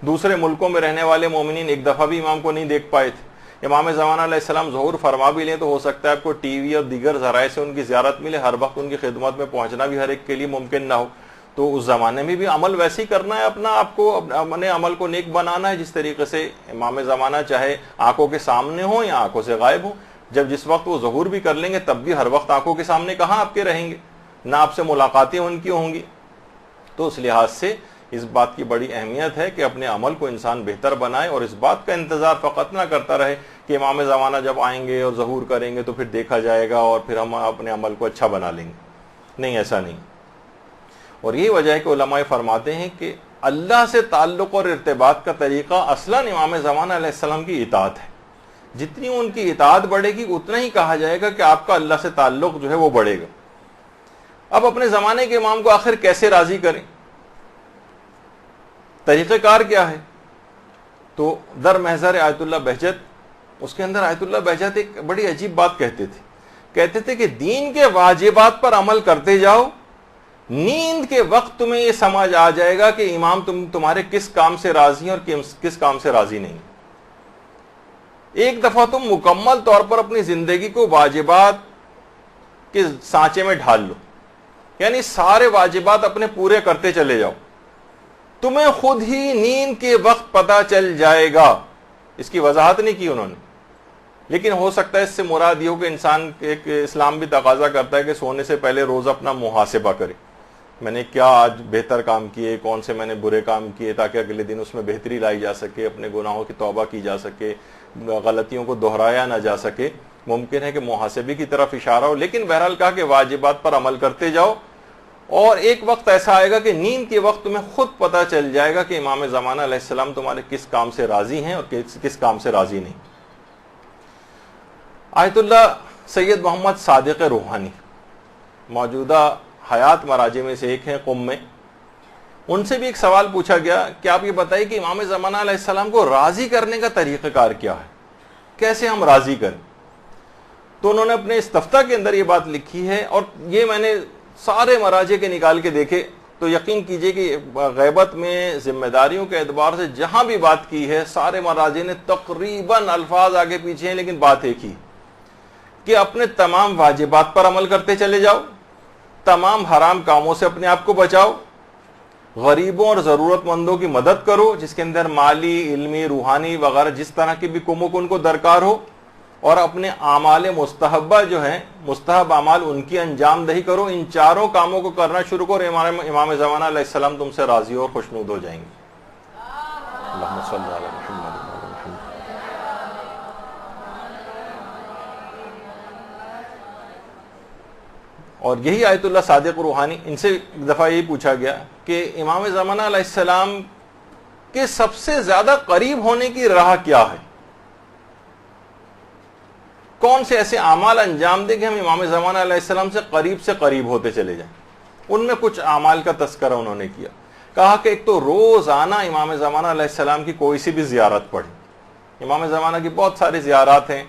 دوسرے ملکوں میں رہنے والے مومنین ایک دفعہ بھی امام کو نہیں دیکھ پائے تھے. امام زمانہ علیہ السلام ظہور فرما بھی لیں تو ہو سکتا ہے آپ کو ٹی وی اور دیگر ذرائع سے ان کی زیارت ملے، ہر وقت ان کی خدمت میں پہنچنا بھی ہر ایک کے لیے ممکن نہ ہو. تو اس زمانے میں بھی عمل ویسے ہی کرنا ہے، اپنا آپ کو اپنے عمل کو نیک بنانا ہے جس طریقے سے امام زمانہ چاہے آنکھوں کے سامنے ہوں یا آنکھوں سے غائب ہوں. جس وقت وہ ظہور بھی کر لیں گے تب بھی ہر وقت آنکھوں کے سامنے کہاں آپ کے رہیں گے، نہ آپ سے ملاقاتیں ان کی ہوں گی. تو اس لحاظ سے اس بات کی بڑی اہمیت ہے کہ اپنے عمل کو انسان بہتر بنائے اور اس بات کا انتظار فقط نہ کرتا رہے کہ امام زمانہ جب آئیں گے اور ظہور کریں گے تو پھر دیکھا جائے گا اور پھر ہم اپنے عمل کو اچھا بنا لیں گے. نہیں، ایسا نہیں. اور یہی وجہ ہے کہ علماء فرماتے ہیں کہ اللہ سے تعلق اور ارتباط کا طریقہ اصلاً امام زمانہ علیہ السلام کی اطاعت ہے. جتنی ان کی اطاعت بڑھے گی اتنا ہی کہا جائے گا کہ آپ کا اللہ سے تعلق جو ہے وہ بڑھے گا. اب اپنے زمانے کے امام کو آخر کیسے راضی کریں، طریقہ کار کیا ہے؟ تو در محضر آیت اللہ بہجت، اس کے اندر آیت اللہ بہجت ایک بڑی عجیب بات کہتے تھے کہ دین کے واجبات پر عمل کرتے جاؤ، نیند کے وقت تمہیں یہ سمجھ آ جائے گا کہ امام تمہارے کس کام سے راضی ہیں اور کس کام سے راضی نہیں. ایک دفعہ تم مکمل طور پر اپنی زندگی کو واجبات کے سانچے میں ڈھال لو، یعنی سارے واجبات اپنے پورے کرتے چلے جاؤ، تمہیں خود ہی نیند کے وقت پتہ چل جائے گا. اس کی وضاحت نہیں کی انہوں نے، لیکن ہو سکتا ہے اس سے مراد یہ ہو کہ انسان ایک اسلام بھی تقاضا کرتا ہے کہ سونے سے پہلے روز اپنا محاسبہ کرے، میں نے کیا آج بہتر کام کیے، کون سے میں نے برے کام کیے، تاکہ اگلے دن اس میں بہتری لائی جا سکے، اپنے گناہوں کی توبہ کی جا سکے، غلطیوں کو دہرایا نہ جا سکے. ممکن ہے کہ محاسبے کی طرف اشارہ ہو، لیکن بہرحال کہا کہ واجبات پر عمل کرتے جاؤ اور ایک وقت ایسا آئے گا کہ نیند کے وقت تمہیں خود پتہ چل جائے گا کہ امام زمانہ علیہ السلام تمہارے کس کام سے راضی ہیں اور کس کام سے راضی نہیں. آیت اللہ سید محمد صادق روحانی موجودہ حیات مراجع میں سے ایک ہیں قم میں. ان سے بھی ایک سوال پوچھا گیا کہ آپ یہ بتائیے کہ امام زمانہ علیہ السلام کو راضی کرنے کا طریقہ کار کیا ہے، کیسے ہم راضی کریں؟ تو انہوں نے اپنے استفتاء کے اندر یہ بات لکھی ہے، اور یہ میں نے سارے مراجع کے نکال کے دیکھے تو یقین کیجئے کہ غیبت میں ذمہ داریوں کے اعتبار سے جہاں بھی بات کی ہے سارے مراجع نے تقریباً الفاظ آگے پیچھے ہیں لیکن بات ایک ہی کہ اپنے تمام واجبات پر عمل کرتے چلے جاؤ، تمام حرام کاموں سے اپنے آپ کو بچاؤ، غریبوں اور ضرورت مندوں کی مدد کرو جس کے اندر مالی، علمی، روحانی وغیرہ جس طرح کی بھی کمک ان کو درکار ہو، اور اپنے اعمال مستحبہ جو ہیں مستحب اعمال ان کی انجام دہی کرو. ان چاروں کاموں کو کرنا شروع کرو، امام زمانہ علیہ السلام تم سے راضی اور خوشنود ہو جائیں گے. اللہم صلی علی محمد. اور یہی آیت اللہ صادق روحانی، ان سے ایک دفعہ یہی پوچھا گیا کہ امام زمانہ علیہ السلام کے سب سے زیادہ قریب ہونے کی راہ کیا ہے، کون سے ایسے اعمال انجام دیں کہ ہم امام زمانہ علیہ السلام سے قریب ہوتے چلے جائیں. ان میں کچھ اعمال کا تذکرہ انہوں نے کیا. کہا کہ ایک تو روزانہ امام زمانہ علیہ السلام کی کوئی سی بھی زیارت پڑھیں. امام زمانہ کی بہت ساری زیارات ہیں،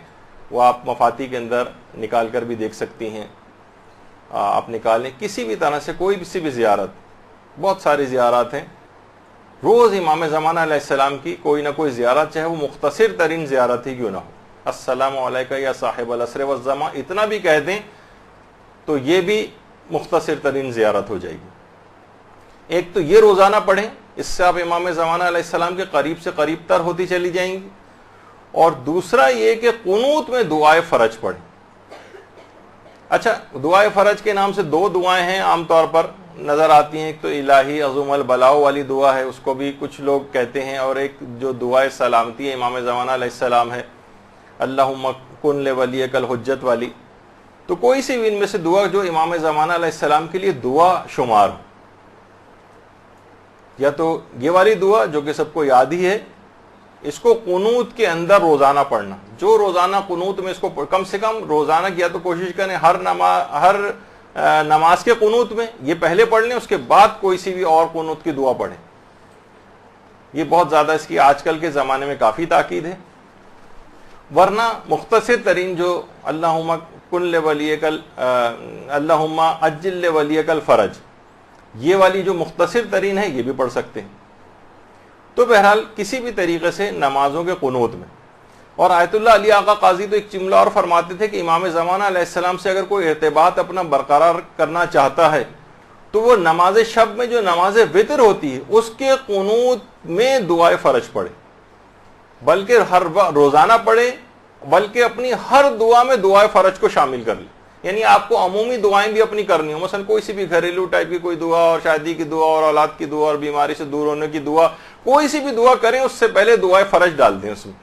وہ آپ مفاتی کے اندر نکال کر بھی دیکھ سکتی ہیں. آپ نکالیں کسی بھی طرح سے کوئی سی بھی زیارت، بہت ساری زیارات ہیں. روز امام زمانہ علیہ السلام کی کوئی نہ کوئی زیارت، چاہے وہ مختصر ترین زیارت ہی کیوں نہ ہو. السلام علیکہ یا صاحب العصر والزمان اتنا بھی کہہ دیں تو یہ بھی مختصر ترین زیارت ہو جائے گی. ایک تو یہ روزانہ پڑھیں، اس سے آپ امام زمانہ علیہ السلام کے قریب سے قریب تر ہوتی چلی جائیں گی. اور دوسرا یہ کہ قنوت میں دعائے فرج پڑھیں. اچھا، دعائے فرج کے نام سے دو دعائیں ہیں عام طور پر نظر آتی ہیں. ایک تو الہی عظم البلاء والی دعا ہے، اس کو بھی کچھ لوگ کہتے ہیں، اور ایک جو دعائے سلامتی ہے امام زمانہ علیہ السلام ہے، اللہم کن لولیک الحجت والی. تو کوئی سی بھی ان میں سے دعا جو امام زمانہ علیہ السلام کے لیے دعا شمار ہو. یا تو یہ والی دعا جو کہ سب کو یاد ہی ہے، اس کو قنوت کے اندر روزانہ پڑھنا. جو روزانہ قنوت میں اس کو کم سے کم روزانہ کیا تو کوشش کریں ہر نماز کے قنوت میں یہ پہلے پڑھ لیں، اس کے بعد کوئی سی بھی اور قنوت کی دعا پڑھیں. یہ بہت زیادہ اس کی آج کل کے زمانے میں کافی تاکید ہے. ورنہ مختصر ترین جو اللہم کن لولیک اللہم عجل لولیک الفرج، یہ والی جو مختصر ترین ہے یہ بھی پڑھ سکتے ہیں. تو بہرحال کسی بھی طریقے سے نمازوں کے قنوت میں. اور آیت اللہ علی آقا قاضی تو ایک جملہ اور فرماتے تھے کہ امام زمانہ علیہ السلام سے اگر کوئی ارتباط اپنا برقرار کرنا چاہتا ہے تو وہ نماز شب میں جو نماز وتر ہوتی ہے اس کے قنوت میں دعائے فرج پڑھے، بلکہ ہر روزانہ پڑھے، بلکہ اپنی ہر دعا میں دعائے فرج کو شامل کر لے. یعنی آپ کو عمومی دعائیں بھی اپنی کرنی ہو، مثلا کوئی سی بھی گھریلو ٹائپ کی کوئی دعا، اور شادی کی دعا، اور اولاد کی دعا، اور بیماری سے دور ہونے کی دعا، کوئی سی بھی دعا کریں اس سے پہلے دعائے فرج ڈال دیں اس میں.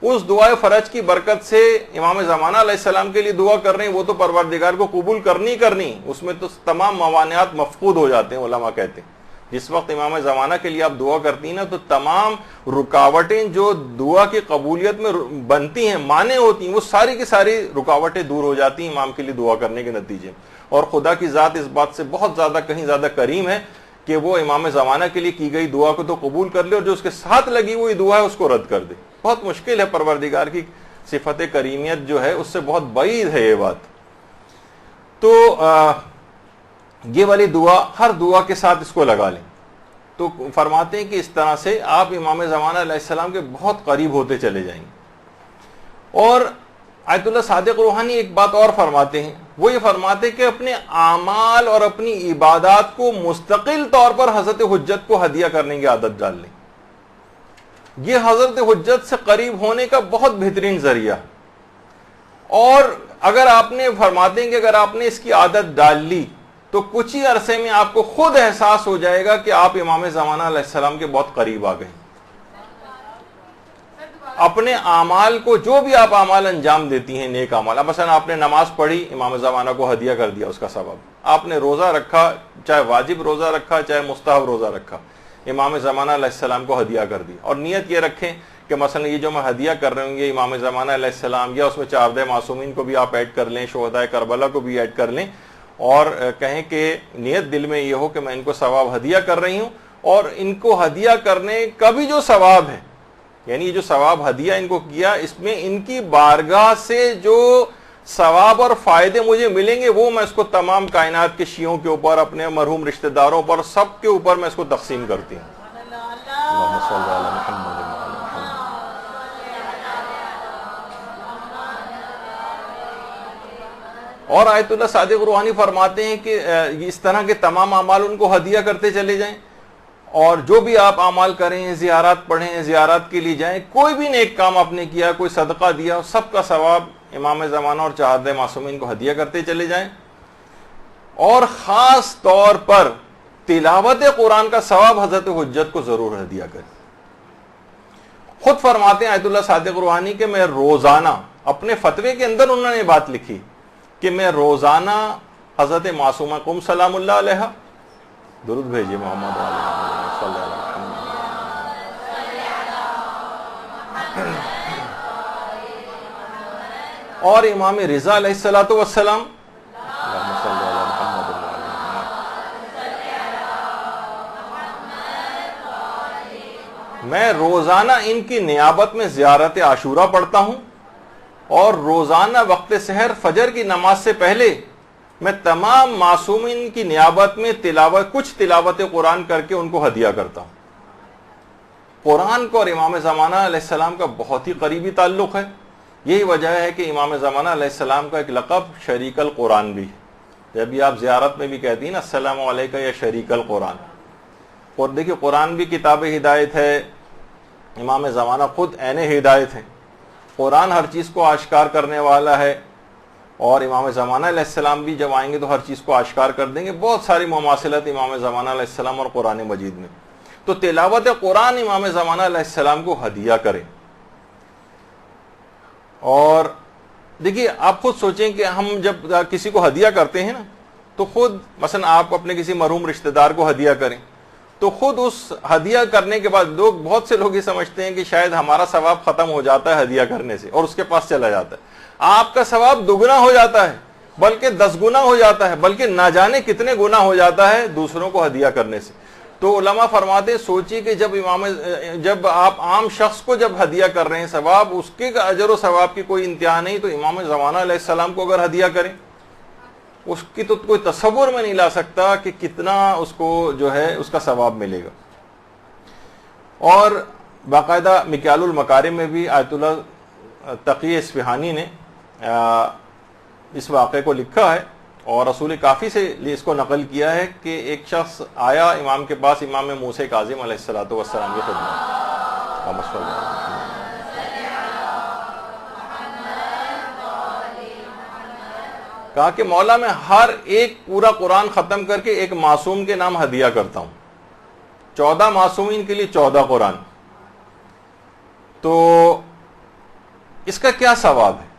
اس دعائے فرج کی برکت سے امام زمانہ علیہ السلام کے لیے دعا کر رہے ہیں، وہ تو پروردگار کو قبول کرنی، اس میں تو تمام موانعات مفقود ہو جاتے ہیں. علماء کہتے ہیں جس وقت امام زمانہ کے لیے آپ دعا کرتی ہیں نا تو تمام رکاوٹیں جو دعا کی قبولیت میں بنتی ہیں، مانع ہوتی ہیں، وہ ساری کی ساری رکاوٹیں دور ہو جاتی ہیں امام کے لیے دعا کرنے کے نتیجے. اور خدا کی ذات اس بات سے بہت زیادہ کہیں زیادہ کریم ہے کہ وہ امام زمانہ کے لیے کی گئی دعا کو تو قبول کر لے، اور جو اس کے ساتھ لگی ہوئی دعا ہے اس کو رد کر دے. بہت مشکل ہے، پروردگار کی صفت کریمیت جو ہے اس سے بہت بعید ہے یہ بات. تو یہ والی دعا ہر دعا کے ساتھ اس کو لگا لیں. تو فرماتے ہیں کہ اس طرح سے آپ امام زمانہ علیہ السلام کے بہت قریب ہوتے چلے جائیں گے. اور آیت اللہ صادق روحانی ایک بات اور فرماتے ہیں، وہ یہ فرماتے ہیں کہ اپنے اعمال اور اپنی عبادات کو مستقل طور پر حضرت حجت کو ہدیہ کرنے کی عادت ڈال لیں. یہ حضرت حجت سے قریب ہونے کا بہت بہترین ذریعہ. اور اگر آپ نے فرماتے ہیں کہ اگر آپ نے اس کی عادت ڈال لی تو کچھ ہی عرصے میں آپ کو خود احساس ہو جائے گا کہ آپ امام زمانہ علیہ السلام کے بہت قریب آ گئے. اپنے اعمال کو، جو بھی آپ اعمال انجام دیتی ہیں نیک اعمال، اب مثلا آپ نے نماز پڑھی، امام زمانہ کو ہدیہ کر دیا اس کا ثواب. آپ نے روزہ رکھا، چاہے واجب روزہ رکھا چاہے مستحب روزہ رکھا، امام زمانہ علیہ السلام کو ہدیہ کر دیا. اور نیت یہ رکھیں کہ مثلا یہ جو میں ہدیہ کر رہے ہوں گے امام زمانہ علیہ السلام، یا اس میں 4 معصومین کو بھی آپ ایڈ کر لیں، شہداء کربلا کو بھی ایڈ کر لیں، اور کہیں کہ نیت دل میں یہ ہو کہ میں ان کو ثواب ہدیہ کر رہی ہوں، اور ان کو ہدیہ کرنے کا بھی جو ثواب ہے، یعنی یہ جو ثواب ہدیہ ان کو کیا، اس میں ان کی بارگاہ سے جو ثواب اور فائدے مجھے ملیں گے وہ میں اس کو تمام کائنات کے شیعوں کے اوپر، اپنے مرحوم رشتہ داروں پر، سب کے اوپر میں اس کو تقسیم کرتی ہوں. اللہم صلی علی محمد. اور آیت اللہ صادق روحانی فرماتے ہیں کہ اس طرح کے تمام اعمال ان کو ہدیہ کرتے چلے جائیں، اور جو بھی آپ اعمال کریں، زیارات پڑھیں، زیارات کے لیے جائیں، کوئی بھی نیک کام آپ نے کیا، کوئی صدقہ دیا، سب کا ثواب امام زمانہ اور 4 معصومین کو ہدیہ کرتے چلے جائیں. اور خاص طور پر تلاوت قرآن کا ثواب حضرت حجت کو ضرور ہدیہ کریں. خود فرماتے ہیں آیت اللہ صادق روحانی کہ میں روزانہ، اپنے فتوے کے اندر انہوں نے بات لکھی کہ میں روزانہ حضرت معصومہ قم سلام اللہ علیہ، درود بھیجیے محمد صلی اللہ علیہ وسلم، اور امام رضا علیہ الصلوۃ والسلام، میں روزانہ ان کی نیابت میں زیارت عاشورہ پڑھتا ہوں، اور روزانہ وقت سحر فجر کی نماز سے پہلے میں تمام معصومین کی نیابت میں کچھ تلاوت قرآن کر کے ان کو ہدیہ کرتا ہوں. قرآن کو اور امام زمانہ علیہ السلام کا بہت ہی قریبی تعلق ہے. یہی وجہ ہے کہ امام زمانہ علیہ السلام کا ایک لقب شریک القرآن بھی ہے. جب بھی آپ زیارت میں بھی کہتی ہیں نا السلام علیکہ یا شریک القرآن. اور دیکھیے قرآن بھی کتاب ہدایت ہے، امام زمانہ خود عین ہدایت ہے. قرآن ہر چیز کو آشکار کرنے والا ہے، اور امام زمانہ علیہ السلام بھی جب آئیں گے تو ہر چیز کو آشکار کر دیں گے. بہت ساری مماثلت امام زمانہ علیہ السلام اور قرآن مجید میں. تو تلاوت قرآن امام زمانہ علیہ السلام کو ہدیہ کریں. اور دیکھیے آپ خود سوچیں کہ ہم جب کسی کو ہدیہ کرتے ہیں نا تو خود مثلا آپ اپنے کسی مرحوم رشتہ دار کو ہدیہ کریں، تو خود اس ہدیہ کرنے کے بعد بہت سے لوگ یہ سمجھتے ہیں کہ شاید ہمارا ثواب ختم ہو جاتا ہے ہدیہ کرنے سے اور اس کے پاس چلا جاتا ہے. آپ کا ثواب دگنا ہو جاتا ہے, بلکہ 10 گنا ہو جاتا ہے, بلکہ نہ جانے کتنے گنا ہو جاتا ہے دوسروں کو ہدیہ کرنے سے. تو علماء فرماتے ہیں سوچیے کہ جب آپ عام شخص کو جب ہدیہ کر رہے ہیں ثواب, اس کے اجر و ثواب کی کوئی انتہا نہیں, تو امام زمانہ علیہ السلام کو اگر ہدیہ کریں اس کی تو کوئی تصور میں نہیں لا سکتا کہ کتنا اس کو جو ہے اس کا ثواب ملے گا. اور باقاعدہ مکیال المکارم میں بھی آیت اللہ تقی اصفہانی نے اس واقعے کو لکھا ہے اور رسول کافی سے اس کو نقل کیا ہے کہ ایک شخص آیا امام کے پاس, امام موسیٰ کاظم علیہ السلام کی خدمت. کہا کہ مولا میں ہر ایک پورا قرآن ختم کر کے ایک معصوم کے نام ہدیہ کرتا ہوں, 14 معصومین کے لیے 14 قرآن, تو اس کا کیا ثواب ہے؟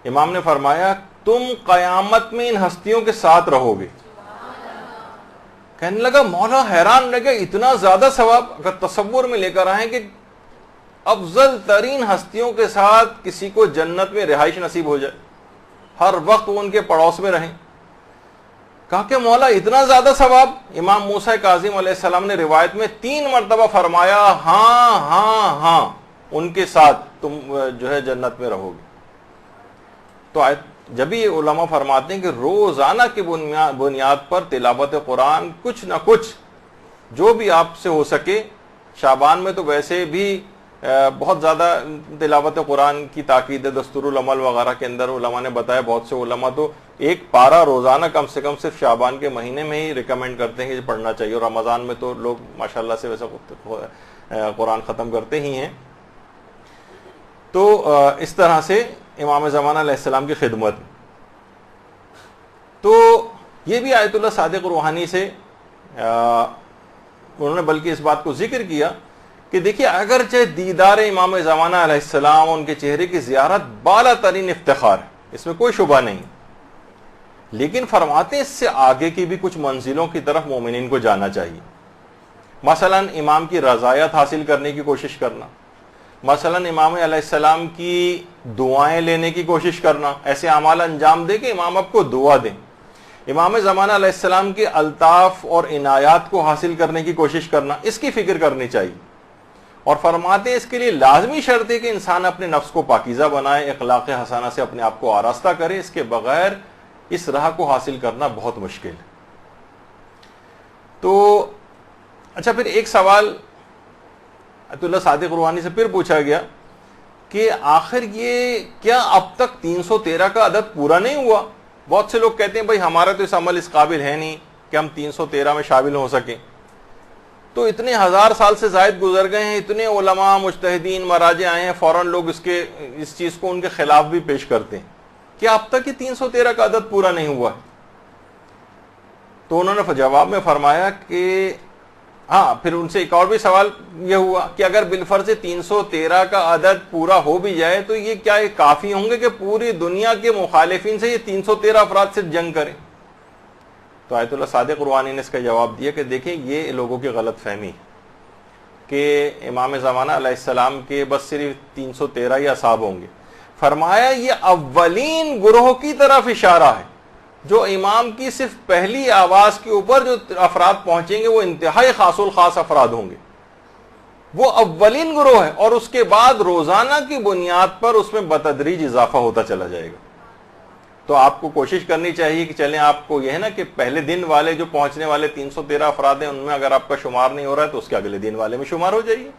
امام نے فرمایا تم قیامت میں ان ہستیوں کے ساتھ رہو گے. کہنے لگا مولا حیران رہ گیا, اتنا زیادہ ثواب. اگر تصور میں لے کر آئیں کہ افضل ترین ہستیوں کے ساتھ کسی کو جنت میں رہائش نصیب ہو جائے, ہر وقت وہ ان کے پڑوس میں رہیں. کہا کہ مولا اتنا زیادہ ثواب؟ امام موسیٰ کاظم علیہ السلام نے روایت میں 3 مرتبہ فرمایا ہاں ہاں ہاں ان کے ساتھ تم جو ہے جنت میں رہو گے. تو جب یہ علماء فرماتے ہیں کہ روزانہ کی بنیاد پر تلاوت قرآن کچھ نہ کچھ جو بھی آپ سے ہو سکے, شعبان میں تو ویسے بھی بہت زیادہ تلاوت قرآن کی تاکید ہے, دستور العمل وغیرہ کے اندر علماء نے بتایا, بہت سے علماء تو ایک پارہ روزانہ کم سے کم صرف شعبان کے مہینے میں ہی ریکمینڈ کرتے ہیں کہ پڑھنا چاہیے, اور رمضان میں تو لوگ ماشاءاللہ سے ویسا قرآن ختم کرتے ہی ہیں. تو اس طرح سے امام زمانہ علیہ السلام کی خدمت. تو یہ بھی آیت اللہ صادق روحانی سے انہوں نے بلکہ اس بات کو ذکر کیا کہ دیکھیے اگرچہ دیدار امام زمانہ علیہ السلام ان کے چہرے کی زیارت بالا ترین افتخار ہے, اس میں کوئی شبہ نہیں, لیکن فرماتے ہیں اس سے آگے کی بھی کچھ منزلوں کی طرف مومنین کو جانا چاہیے. مثلا امام کی رضایت حاصل کرنے کی کوشش کرنا, مثلا امام علیہ السلام کی دعائیں لینے کی کوشش کرنا, ایسے اعمال انجام دے کہ امام آپ کو دعا دیں. امام زمانہ علیہ السلام کے الطاف اور عنایات کو حاصل کرنے کی کوشش کرنا, اس کی فکر کرنی چاہیے. اور فرماتے ہیں اس کے لیے لازمی شرط ہے کہ انسان اپنے نفس کو پاکیزہ بنائے, اخلاق حسنہ سے اپنے آپ کو آراستہ کرے, اس کے بغیر اس راہ کو حاصل کرنا بہت مشکل ہے. تو اچھا, پھر ایک سوال آیت اللہ صادق روحانی سے پھر پوچھا گیا کہ آخر یہ کیا اب تک 313 کا عدد پورا نہیں ہوا؟ بہت سے لوگ کہتے ہیں بھائی ہمارا تو اس عمل اس قابل ہے نہیں کہ ہم 313 میں شامل ہو سکیں. تو اتنے 1000 سال سے زائد گزر گئے ہیں, اتنے علماء مجتہدین مراجع آئے ہیں, فوراً لوگ اس چیز کو ان کے خلاف بھی پیش کرتے ہیں کہ اب تک یہ 313 کا عدد پورا نہیں ہوا ہے. تو انہوں نے جواب میں فرمایا کہ ہاں. پھر ان سے ایک اور بھی سوال یہ ہوا کہ اگر بالفرض 313 کا عدد پورا ہو بھی جائے تو یہ کیا کافی ہوں گے کہ پوری دنیا کے مخالفین سے یہ 313 افراد سے جنگ کریں؟ تو آیت اللہ صادق روحانی نے اس کا جواب دیا کہ دیکھیں یہ لوگوں کی غلط فہمی کہ امام زمانہ علیہ السلام کے بس صرف 313 ہی اصحاب ہوں گے. فرمایا یہ اولین گروہ کی طرف اشارہ ہے, جو امام کی صرف پہلی آواز کے اوپر جو افراد پہنچیں گے وہ انتہائی خاص الخاص افراد ہوں گے, وہ اولین گروہ ہے, اور اس کے بعد روزانہ کی بنیاد پر اس میں بتدریج اضافہ ہوتا چلا جائے گا. تو آپ کو کوشش کرنی چاہیے کہ چلیں, آپ کو یہ ہے نا کہ پہلے دن والے جو پہنچنے والے 313 افراد ہیں ان میں اگر آپ کا شمار نہیں ہو رہا ہے تو اس کے اگلے دن والے میں شمار ہو جائیے,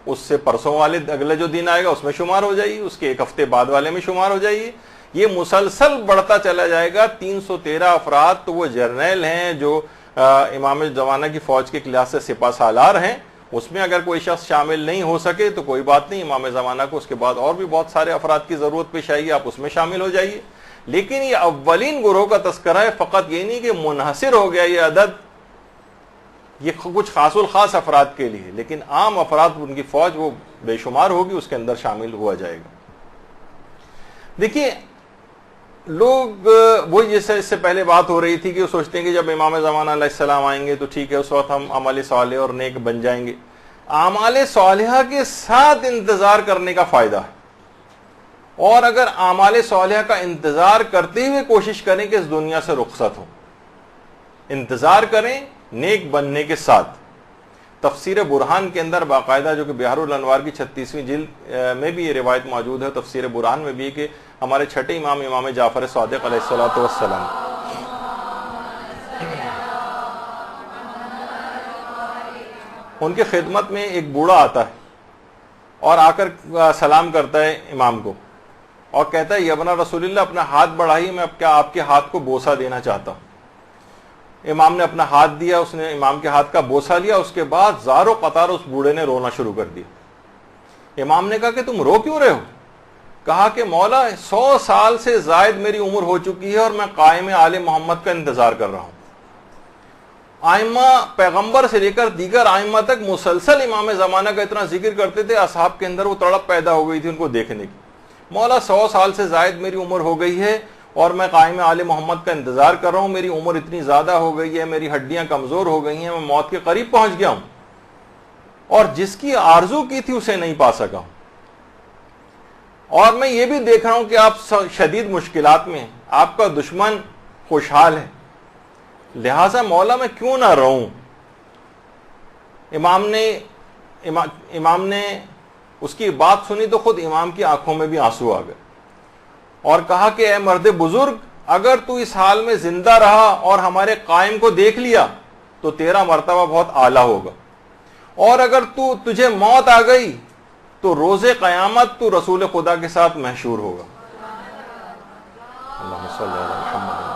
اس سے پرسوں والے اگلے جو دن آئے گا اس میں شمار ہو جائیے, اس کے ایک ہفتے بعد والے میں شمار ہو جائیے. یہ مسلسل بڑھتا چلا جائے گا. 313 افراد تو وہ جرنیل ہیں جو امام زمانہ کی فوج کے کلاس سے سپہ سالار ہیں, اس میں اگر کوئی شخص شامل نہیں ہو سکے تو کوئی بات نہیں, امام زمانہ کو اس کے بعد اور بھی بہت سارے افراد کی ضرورت پیش آئی, آپ اس میں شامل ہو جائیے. لیکن یہ اولین گروہ کا تذکرہ ہے, فقط یہ نہیں کہ منحصر ہو گیا یہ عدد یہ کچھ خاص الخاص افراد کے لیے, لیکن عام افراد ان کی فوج وہ بے شمار ہوگی, اس کے اندر شامل ہوا جائے گا. دیکھیے لوگ وہی جیسے اس سے پہلے بات ہو رہی تھی کہ وہ سوچتے ہیں کہ جب امام زمانہ علیہ السلام آئیں گے تو ٹھیک ہے، اس وقت ہم عمل صالح اور نیک بن جائیں گے۔ اعمال صالحہ کے ساتھ انتظار کرنے کا فائدہ ہے، اور اگر اعمال صالحہ کا انتظار کرتے ہوئے کوشش کریں کہ اس دنیا سے رخصت ہو، انتظار کریں نیک بننے کے ساتھ۔ تفسیر برہان کے اندر باقاعدہ، جو کہ بحار الانوار کی 36ویں جلد میں بھی یہ روایت موجود ہے، تفسیر برہان میں بھی، کہ ہمارے چھٹے امام امام جعفر صادق علیہ الصلوۃ والسلام ان کی خدمت میں ایک بوڑھا آتا ہے اور آ کر سلام کرتا ہے امام کو اور کہتا ہے یبنا رسول اللہ اپنا ہاتھ بڑھائیے، میں آپ کے ہاتھ کو بوسہ دینا چاہتا ہوں۔ امام نے اپنا ہاتھ دیا، اس نے امام کے ہاتھ کا بوسہ لیا، اس کے بعد زار و قطار اس بوڑھے نے رونا شروع کر دیا۔ امام نے کہا کہ تم رو کیوں رہے ہو؟ کہا کہ مولا 100 سال سے زائد میری عمر ہو چکی ہے اور میں قائم آل محمد کا انتظار کر رہا ہوں۔ آئمہ پیغمبر سے لے کر دیگر آئمہ تک مسلسل امام زمانہ کا اتنا ذکر کرتے تھے، اصحاب کے اندر وہ تڑپ پیدا ہو گئی تھی ان کو دیکھنے کی۔ مولا 100 سال سے زائد میری عمر ہو گئی ہے اور میں قائم آل محمد کا انتظار کر رہا ہوں، میری عمر اتنی زیادہ ہو گئی ہے، میری ہڈیاں کمزور ہو گئی ہیں، میں موت کے قریب پہنچ گیا ہوں، اور جس کی آرزو کی تھی اسے نہیں پا سکا ہوں، اور میں یہ بھی دیکھ رہا ہوں کہ آپ شدید مشکلات میں ہیں، آپ کا دشمن خوشحال ہے، لہذا مولا میں کیوں نہ رہوں۔ امام نے اس کی بات سنی تو خود امام کی آنکھوں میں بھی آنسو آ گئے اور کہا کہ اے مرد بزرگ، اگر تو اس حال میں زندہ رہا اور ہمارے قائم کو دیکھ لیا تو تیرا مرتبہ بہت اعلیٰ ہوگا، اور اگر تجھے موت آ گئی تو روز قیامت تو رسول خدا کے ساتھ محشور ہوگا۔ اللہم صلی علی محمد۔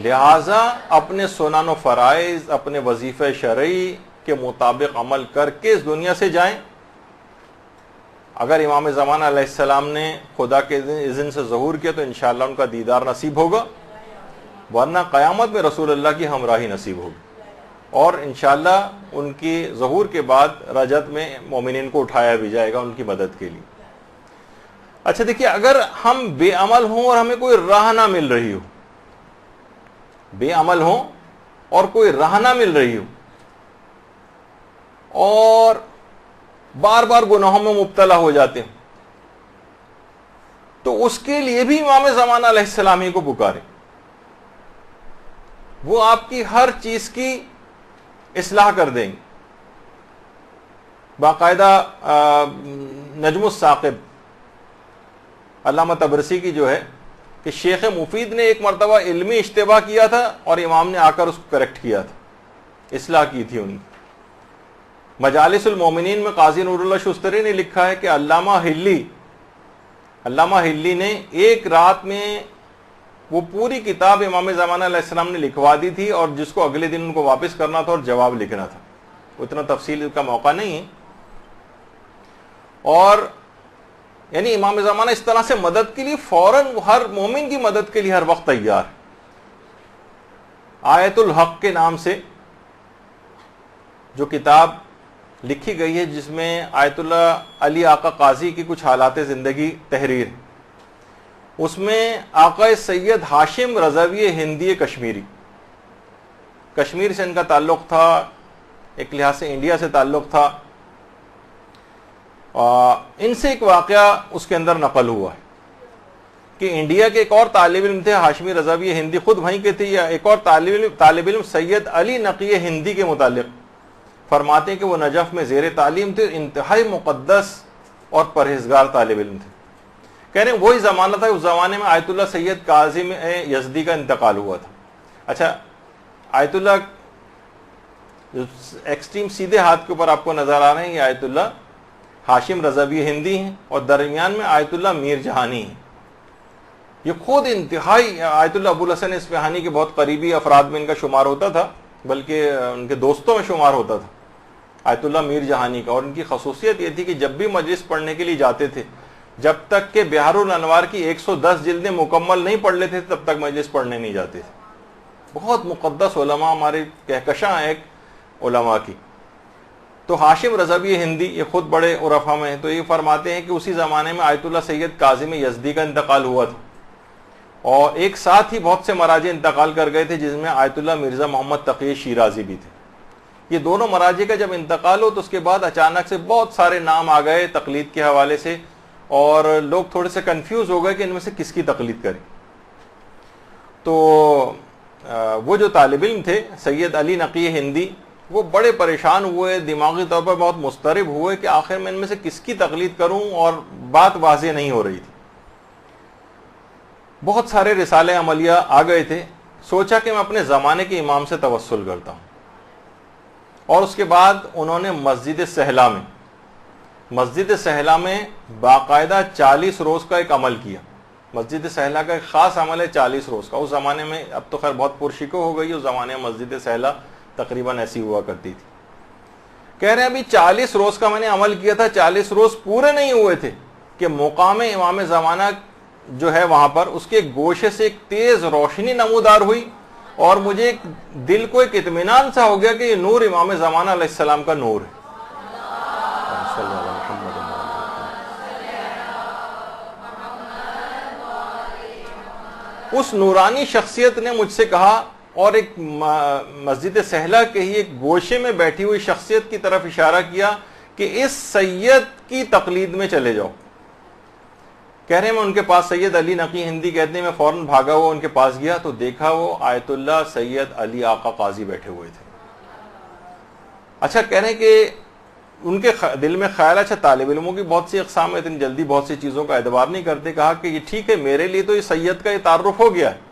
لہذا اپنے سنن و فرائض، اپنے وظیفہ شرعی کے مطابق عمل کر کے اس دنیا سے جائیں۔ اگر امام زمانہ علیہ السلام نے خدا کے اذن سے ظہور کیا تو انشاءاللہ ان کا دیدار نصیب ہوگا، ورنہ قیامت میں رسول اللہ کی ہمراہی نصیب ہوگی، اور انشاءاللہ ان کی ظہور کے بعد رجت میں مومنین کو اٹھایا بھی جائے گا ان کی مدد کے لیے۔ اچھا دیکھیے، اگر ہم بے عمل ہوں اور ہمیں کوئی راہ نہ مل رہی ہو، بے عمل ہوں اور کوئی راہ نہ مل رہی ہو، اور بار بار گناہوں میں مبتلا ہو جاتے ہیں، تو اس کے لیے بھی امام زمانہ علیہ السلام ہی کو پکارے، وہ آپ کی ہر چیز کی اصلاح کر دیں گے۔ باقاعدہ نجم الثاقب علامہ طبرسی کی جو ہے کہ شیخ مفید نے ایک مرتبہ علمی اشتباہ کیا تھا اور امام نے آ کر اس کو کریکٹ کیا تھا، اصلاح کی تھی ان کی۔ مجالس المومنین میں قاضی نور اللہ شستری نے لکھا ہے کہ علامہ ہلی نے ایک رات میں وہ پوری کتاب امام زمانہ علیہ السلام نے لکھوا دی تھی، اور جس کو اگلے دن ان کو واپس کرنا تھا اور جواب لکھنا تھا، اتنا تفصیل کا موقع نہیں ہے۔ اور یعنی امام زمانہ اس طرح سے مدد کے لیے فوراً ہر مومن کی مدد کے لیے ہر وقت تیار ہے۔ آیت الحق کے نام سے جو کتاب لکھی گئی ہے، جس میں آیت اللہ علی آقا قاضی کی کچھ حالات زندگی تحریر، اس میں آقا سید ہاشم رضوی ہندی کشمیری، کشمیر سے ان کا تعلق تھا، ایک لحاظ سے انڈیا سے تعلق تھا، ان سے ایک واقعہ اس کے اندر نقل ہوا ہے کہ انڈیا کے ایک اور طالب علم تھے ہاشمی رضوی ہندی، خود وہیں کے تھے، یا ایک اور طالب علم سید علی نقی ہندی کے متعلق فرماتے ہیں کہ وہ نجف میں زیر تعلیم تھے، انتہائی مقدس اور پرہیزگار طالب علم تھے۔ کہہ رہے ہیں وہی زمانہ تھا، اس زمانے میں آیت اللہ سید کاظم یزدی کا انتقال ہوا تھا۔ اچھا، آیت اللہ ایکسٹریم سیدھے ہاتھ کے اوپر آپ کو نظر آ رہے ہیں، یہ آیت اللہ ہاشم رضوی ہندی ہیں، اور درمیان میں آیت اللہ میر جہانی ہیں۔ یہ خود انتہائی آیت اللہ ابو الحسن اصفہانی کے بہت قریبی افراد میں ان کا شمار ہوتا تھا، بلکہ ان کے دوستوں میں شمار ہوتا تھا آیت اللہ میر جہانی کا۔ اور ان کی خصوصیت یہ تھی کہ جب بھی مجلس پڑھنے کے لیے جاتے تھے، جب تک کہ بحار الانوار کی 110 جلدیں مکمل نہیں پڑھ لیتے تھے تب تک مجلس پڑھنے نہیں جاتے تھے۔ بہت مقدس علماء، ہمارے کہکشاں ایک علماء کی۔ تو ہاشم رضوی ہندی یہ خود بڑے عرفا میں ہیں، تو یہ فرماتے ہیں کہ اسی زمانے میں آیت اللہ سید کاظم یزدی کا انتقال ہوا تھا، اور ایک ساتھ ہی بہت سے مراجع انتقال کر گئے تھے، جس میں آیت اللہ مرزا محمد تقی شیرازی بھی تھے۔ یہ دونوں مراجع کا جب انتقال ہو تو اس کے بعد اچانک سے بہت سارے نام آ گئے تقلید کے حوالے سے، اور لوگ تھوڑے سے کنفیوز ہو گئے کہ ان میں سے کس کی تقلید کریں۔ تو وہ جو طالب علم تھے سید علی نقی ہندی، وہ بڑے پریشان ہوئے، دماغی طور پر بہت مضطرب ہوئے کہ آخر میں ان میں سے کس کی تقلید کروں، اور بات واضح نہیں ہو رہی تھی۔ بہت سارے رسالے عملیہ آ گئے تھے، سوچا کہ میں اپنے زمانے کے امام سے توسل کرتا ہوں، اور اس کے بعد انہوں نے مسجد سہلا میں باقاعدہ 40 روز کا ایک عمل کیا۔ مسجد سہلا کا ایک خاص عمل ہے 40 روز کا۔ اس زمانے میں، اب تو خیر بہت پرشکو ہو گئی، اس زمانے میں مسجد سہلا تقریباً ایسی ہوا کرتی تھی۔ کہہ رہے ہیں ابھی 40 روز کا میں نے عمل کیا تھا، 40 روز پورے نہیں ہوئے تھے کہ مقام امام زمانہ جو ہے وہاں پر اس کے گوشے سے ایک تیز روشنی نمودار ہوئی، اور مجھے دل کو ایک اطمینان سا ہو گیا کہ یہ نور امام زمانہ علیہ السلام کا نور ہے۔ اس نورانی شخصیت نے مجھ سے کہا، اور ایک مسجد سہلا کے ہی ایک گوشے میں بیٹھی ہوئی شخصیت کی طرف اشارہ کیا کہ اس سید کی تقلید میں چلے جاؤ۔ کہہ رہے ہیں میں ان کے پاس، سید علی نقی ہندی کہتے ہیں، میں فوراً بھاگا ہوا ان کے پاس گیا تو دیکھا وہ آیت اللہ سید علی آقا قاضی بیٹھے ہوئے تھے۔ اچھا، کہہ رہے ہیں کہ ان کے دل میں خیال، اچھا طالب علموں کی بہت سی اقسام ہے، اتنی جلدی بہت سی چیزوں کا اعتبار نہیں کرتے۔ کہا کہ یہ ٹھیک ہے، میرے لیے تو یہ سید کا یہ تعارف ہو گیا ہے،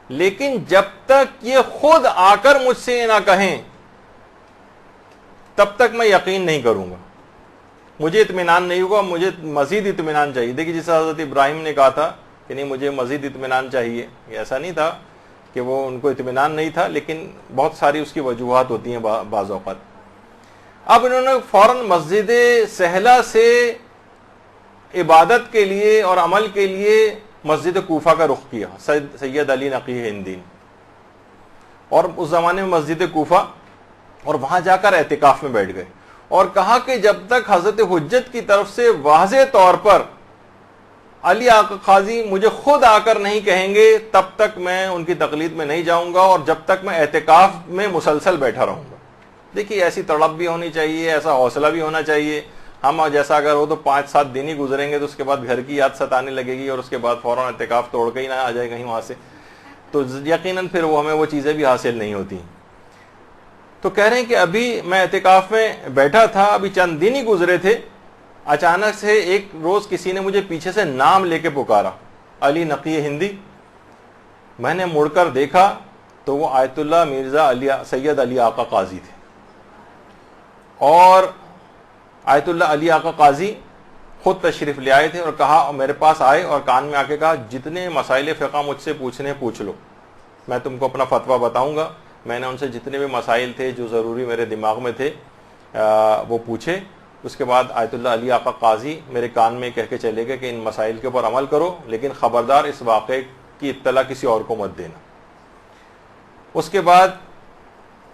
لیکن جب تک یہ خود آ کر مجھ سے یہ نہ کہیں تب تک میں یقین نہیں کروں گا، مجھے اطمینان نہیں ہوگا، مجھے مزید اطمینان چاہیے۔ دیکھیے جیسے حضرت ابراہیم نے کہا تھا کہ نہیں مجھے مزید اطمینان چاہیے، یہ ایسا نہیں تھا کہ وہ ان کو اطمینان نہیں تھا، لیکن بہت ساری اس کی وجوہات ہوتی ہیں بعض اوقات۔ اب انہوں نے فوراً مسجد سہلا سے عبادت کے لیے اور عمل کے لیے مسجد کوفہ کا رخ کیا، سید علی نقی ہندی، اور اس زمانے میں مسجد کوفہ، اور وہاں جا کر اعتکاف میں بیٹھ گئے، اور کہا کہ جب تک حضرت حجت کی طرف سے واضح طور پر علی آقا قاضی مجھے خود آ کر نہیں کہیں گے تب تک میں ان کی تقلید میں نہیں جاؤں گا، اور جب تک میں اعتکاف میں مسلسل بیٹھا رہوں گا۔ دیکھیے ایسی تڑپ بھی ہونی چاہیے، ایسا حوصلہ بھی ہونا چاہیے۔ ہم جیسا اگر ہو تو 5-7 دن ہی گزریں گے تو اس کے بعد گھر کی یاد ستانے لگے گی، اور اس کے بعد فوراً اعتکاف توڑ کے ہی نہ آ جائے کہیں وہاں سے، تو یقیناً پھر وہ ہمیں وہ چیزیں بھی حاصل نہیں ہوتی۔ تو کہہ رہے ہیں کہ ابھی میں اعتکاف میں بیٹھا تھا، ابھی چند دن ہی گزرے تھے، اچانک سے ایک روز کسی نے مجھے پیچھے سے نام لے کے پکارا، علی نقی ہندی۔ میں نے مڑ کر دیکھا تو وہ آیت اللہ مرزا سید علی آقا قاضی تھے، اور آیت اللہ علی آقا قاضی خود تشریف لے آئے تھے، اور کہا، میرے پاس آئے اور کان میں آ کے کہا جتنے مسائل فقہ مجھ سے پوچھنے پوچھ لو، میں تم کو اپنا فتویٰ بتاؤں گا۔ میں نے ان سے جتنے بھی مسائل تھے جو ضروری میرے دماغ میں تھے وہ پوچھے۔ اس کے بعد آیت اللہ علی آقا قاضی میرے کان میں کہہ کے چلے گئے کہ ان مسائل کے اوپر عمل کرو، لیکن خبردار اس واقعے کی اطلاع کسی اور کو مت دینا۔ اس کے بعد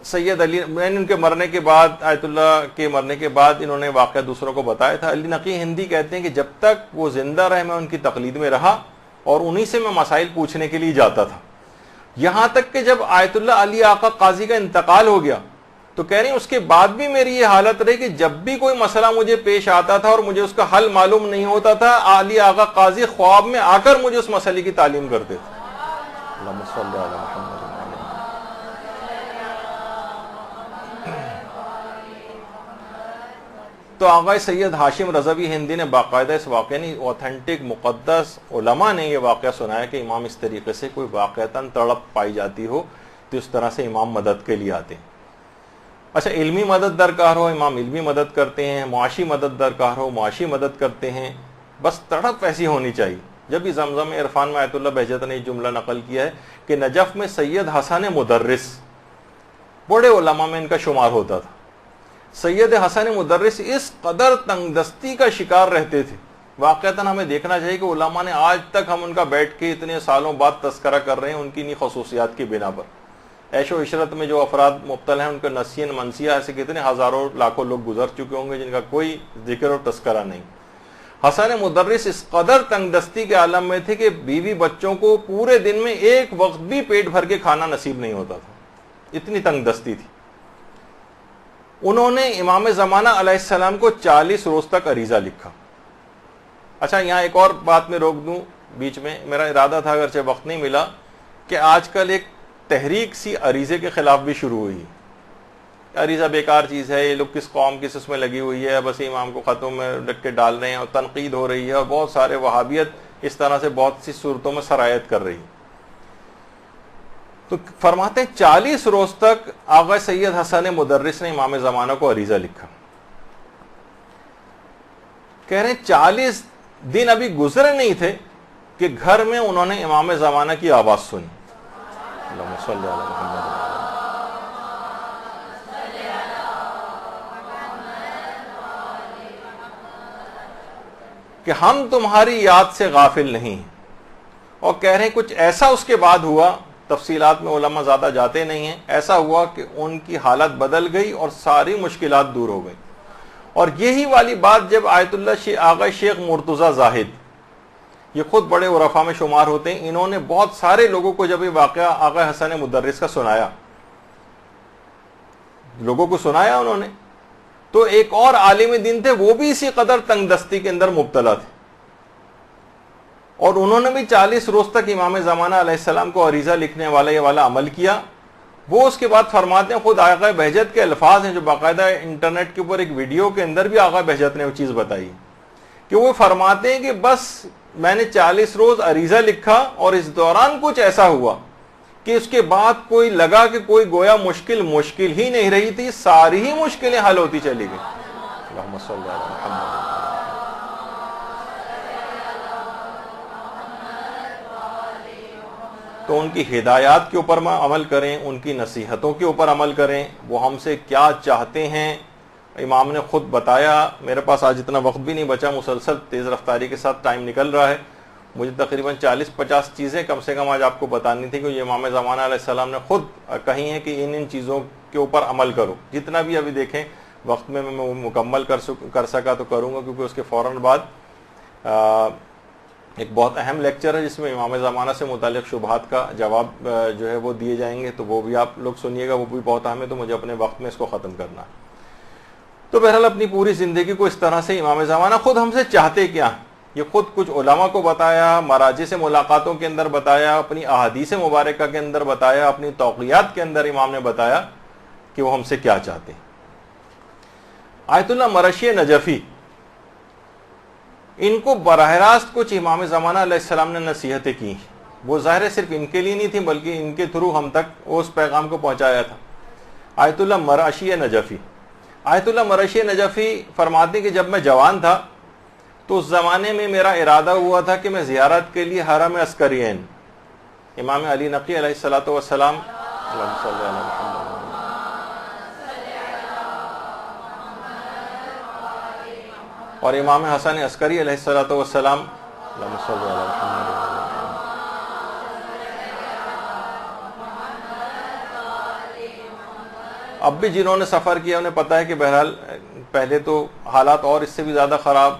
سید علی، میں نے ان کے مرنے کے بعد، آیت اللہ کے مرنے کے بعد انہوں نے واقعہ دوسروں کو بتایا تھا۔ علی نقی ہندی کہتے ہیں کہ جب تک وہ زندہ رہے میں ان کی تقلید میں رہا، اور انہی سے میں مسائل پوچھنے کے لیے جاتا تھا، یہاں تک کہ جب آیت اللہ علی آقا قاضی کا انتقال ہو گیا تو کہہ رہی ہیں اس کے بعد بھی میری یہ حالت رہی کہ جب بھی کوئی مسئلہ مجھے پیش آتا تھا اور مجھے اس کا حل معلوم نہیں ہوتا تھا، علی آقا قاضی خواب میں آ کر مجھے اس مسئلے کی تعلیم کرتے تھے۔ اللہم صلی علی محمد۔ تو آغا سید ہاشم رضوی ہندی نے باقاعدہ اس واقعہ نہیں، اوتھینٹک مقدس علماء نے یہ واقعہ سنایا کہ امام اس طریقے سے کوئی واقعتاً تڑپ پائی جاتی ہو تو اس طرح سے امام مدد کے لیے آتے ہیں۔ اچھا، علمی مدد درکار ہو امام علمی مدد کرتے ہیں، معاشی مدد درکار ہو معاشی مدد کرتے ہیں، بس تڑپ ایسی ہونی چاہیے۔ جب بھی زمزم عرفان میں آیت اللہ بہجت نے یہ جملہ نقل کیا ہے کہ نجف میں سید حسن مدرس بڑے علماء میں ان کا شمار ہوتا تھا۔ سید حسن مدرس اس قدر تنگ دستی کا شکار رہتے تھے، واقعتاً ہمیں دیکھنا چاہیے کہ علماء نے آج تک ہم ان کا بیٹھ کے اتنے سالوں بعد تذکرہ کر رہے ہیں ان کی انہی خصوصیات کی بنا پر عیش و عشرت میں جو افراد مبتلا ہیں ان کا نسین منسیہ ایسے کتنے ہزاروں لاکھوں لوگ گزر چکے ہوں گے جن کا کوئی ذکر اور تذکرہ نہیں. حسن مدرس اس قدر تنگ دستی کے عالم میں تھے کہ بیوی بچوں کو پورے دن میں ایک وقت بھی پیٹ بھر کے کھانا نصیب نہیں ہوتا تھا, اتنی تنگ دستی تھی. انہوں نے امام زمانہ علیہ السلام کو 40 روز تک عریضہ لکھا. اچھا یہاں ایک اور بات میں روک دوں بیچ میں, میرا ارادہ تھا اگرچہ وقت نہیں ملا, کہ آج کل ایک تحریک سی عریضے کے خلاف بھی شروع ہوئی. عریضہ بیکار چیز ہے, یہ لوگ کس قوم کس اس میں لگی ہوئی ہے, بس امام کو خطوں میں لکھ کے ڈال رہے ہیں, اور تنقید ہو رہی ہے, اور بہت سارے وہابیت اس طرح سے بہت سی صورتوں میں سرایت کر رہی ہے. تو فرماتے ہیں 40 روز تک آغا سید حسن مدرس نے امام زمانہ کو عریضہ لکھا. کہہ رہے ہیں 40 دن ابھی گزرے نہیں تھے کہ گھر میں انہوں نے امام زمانہ کی آواز سنی. اللہم صلی علی محمد کہ ہم تمہاری یاد سے غافل نہیں ہیں. اور کہہ رہے ہیں کچھ ایسا اس کے بعد ہوا, تفصیلات میں علماء زیادہ جاتے نہیں ہیں, ایسا ہوا کہ ان کی حالت بدل گئی اور ساری مشکلات دور ہو گئی. اور یہی والی بات جب آیت اللہ آغا شیخ مرتضی زاہد, یہ خود بڑے عرفاء میں شمار ہوتے ہیں, انہوں نے بہت سارے لوگوں کو جب یہ واقعہ آغا حسن مدرس کا سنایا, لوگوں کو سنایا انہوں نے, تو ایک اور عالم دین تھے, وہ بھی اسی قدر تنگ دستی کے اندر مبتلا تھے, اور انہوں نے بھی 40 روز تک امام زمانہ علیہ السلام کو عریضہ لکھنے والا یہ والا عمل کیا. وہ اس کے بعد فرماتے ہیں, خود آغا بہجت کے الفاظ ہیں جو باقاعدہ انٹرنیٹ کے اوپر ایک ویڈیو کے اندر بھی آغا بہجت نے وہ چیز بتائی, کہ وہ فرماتے ہیں کہ بس میں نے 40 روز عریضہ لکھا, اور اس دوران کچھ ایسا ہوا کہ اس کے بعد کوئی لگا کہ کوئی گویا مشکل ہی نہیں رہی تھی, ساری ہی مشکلیں حل ہوتی چلی گئی. اللہم صلی علی محمد. تو ان کی ہدایات کے اوپر عمل کریں, ان کی نصیحتوں کے اوپر عمل کریں, وہ ہم سے کیا چاہتے ہیں. امام نے خود بتایا, میرے پاس آج اتنا وقت بھی نہیں بچا, مسلسل تیز رفتاری کے ساتھ ٹائم نکل رہا ہے, مجھے تقریباً 40-50 چیزیں کم سے کم آج آپ کو بتانی تھی کہ یہ امام زمانہ علیہ السلام نے خود کہی ہیں کہ ان چیزوں کے اوپر عمل کرو. جتنا بھی ابھی دیکھیں وقت میں مکمل کر سکا تو کروں گا, کیونکہ اس کے فوراً بعد ایک بہت اہم لیکچر ہے جس میں امام زمانہ سے متعلق شبہات کا جواب جو ہے وہ دیے جائیں گے, تو وہ بھی آپ لوگ سنیے گا, وہ بھی بہت اہم ہے, تو مجھے اپنے وقت میں اس کو ختم کرنا ہے. تو بہرحال اپنی پوری زندگی کو اس طرح سے امام زمانہ خود ہم سے چاہتے کیا, یہ خود کچھ علماء کو بتایا, مراجع سے ملاقاتوں کے اندر بتایا, اپنی احادیث مبارکہ کے اندر بتایا, اپنی توقیات کے اندر امام نے بتایا کہ وہ ہم سے کیا چاہتے ہیں. آیت اللہ مرشی نجفی, ان کو براہ راست کچھ امام زمانہ علیہ السلام نے نصیحتیں کی, وہ ظاہر صرف ان کے لیے نہیں تھی بلکہ ان کے تھرو ہم تک اس پیغام کو پہنچایا تھا. آیت اللہ مرشی نجفی, آیت اللہ مرشی نجفی فرماتے کہ جب میں جوان تھا تو اس زمانے میں میرا ارادہ ہوا تھا کہ میں زیارت کے لیے حرم عسکرین امام علی نقی علیہ الصلوۃ والسلام اللہم صلی علی محمد اور امام حسن عسکری علیہ الصلوۃ والسلام اللہم صلی علی محمد. اب بھی جنہوں نے سفر کیا انہیں پتہ ہے کہ بہرحال پہلے تو حالات اور اس سے بھی زیادہ خراب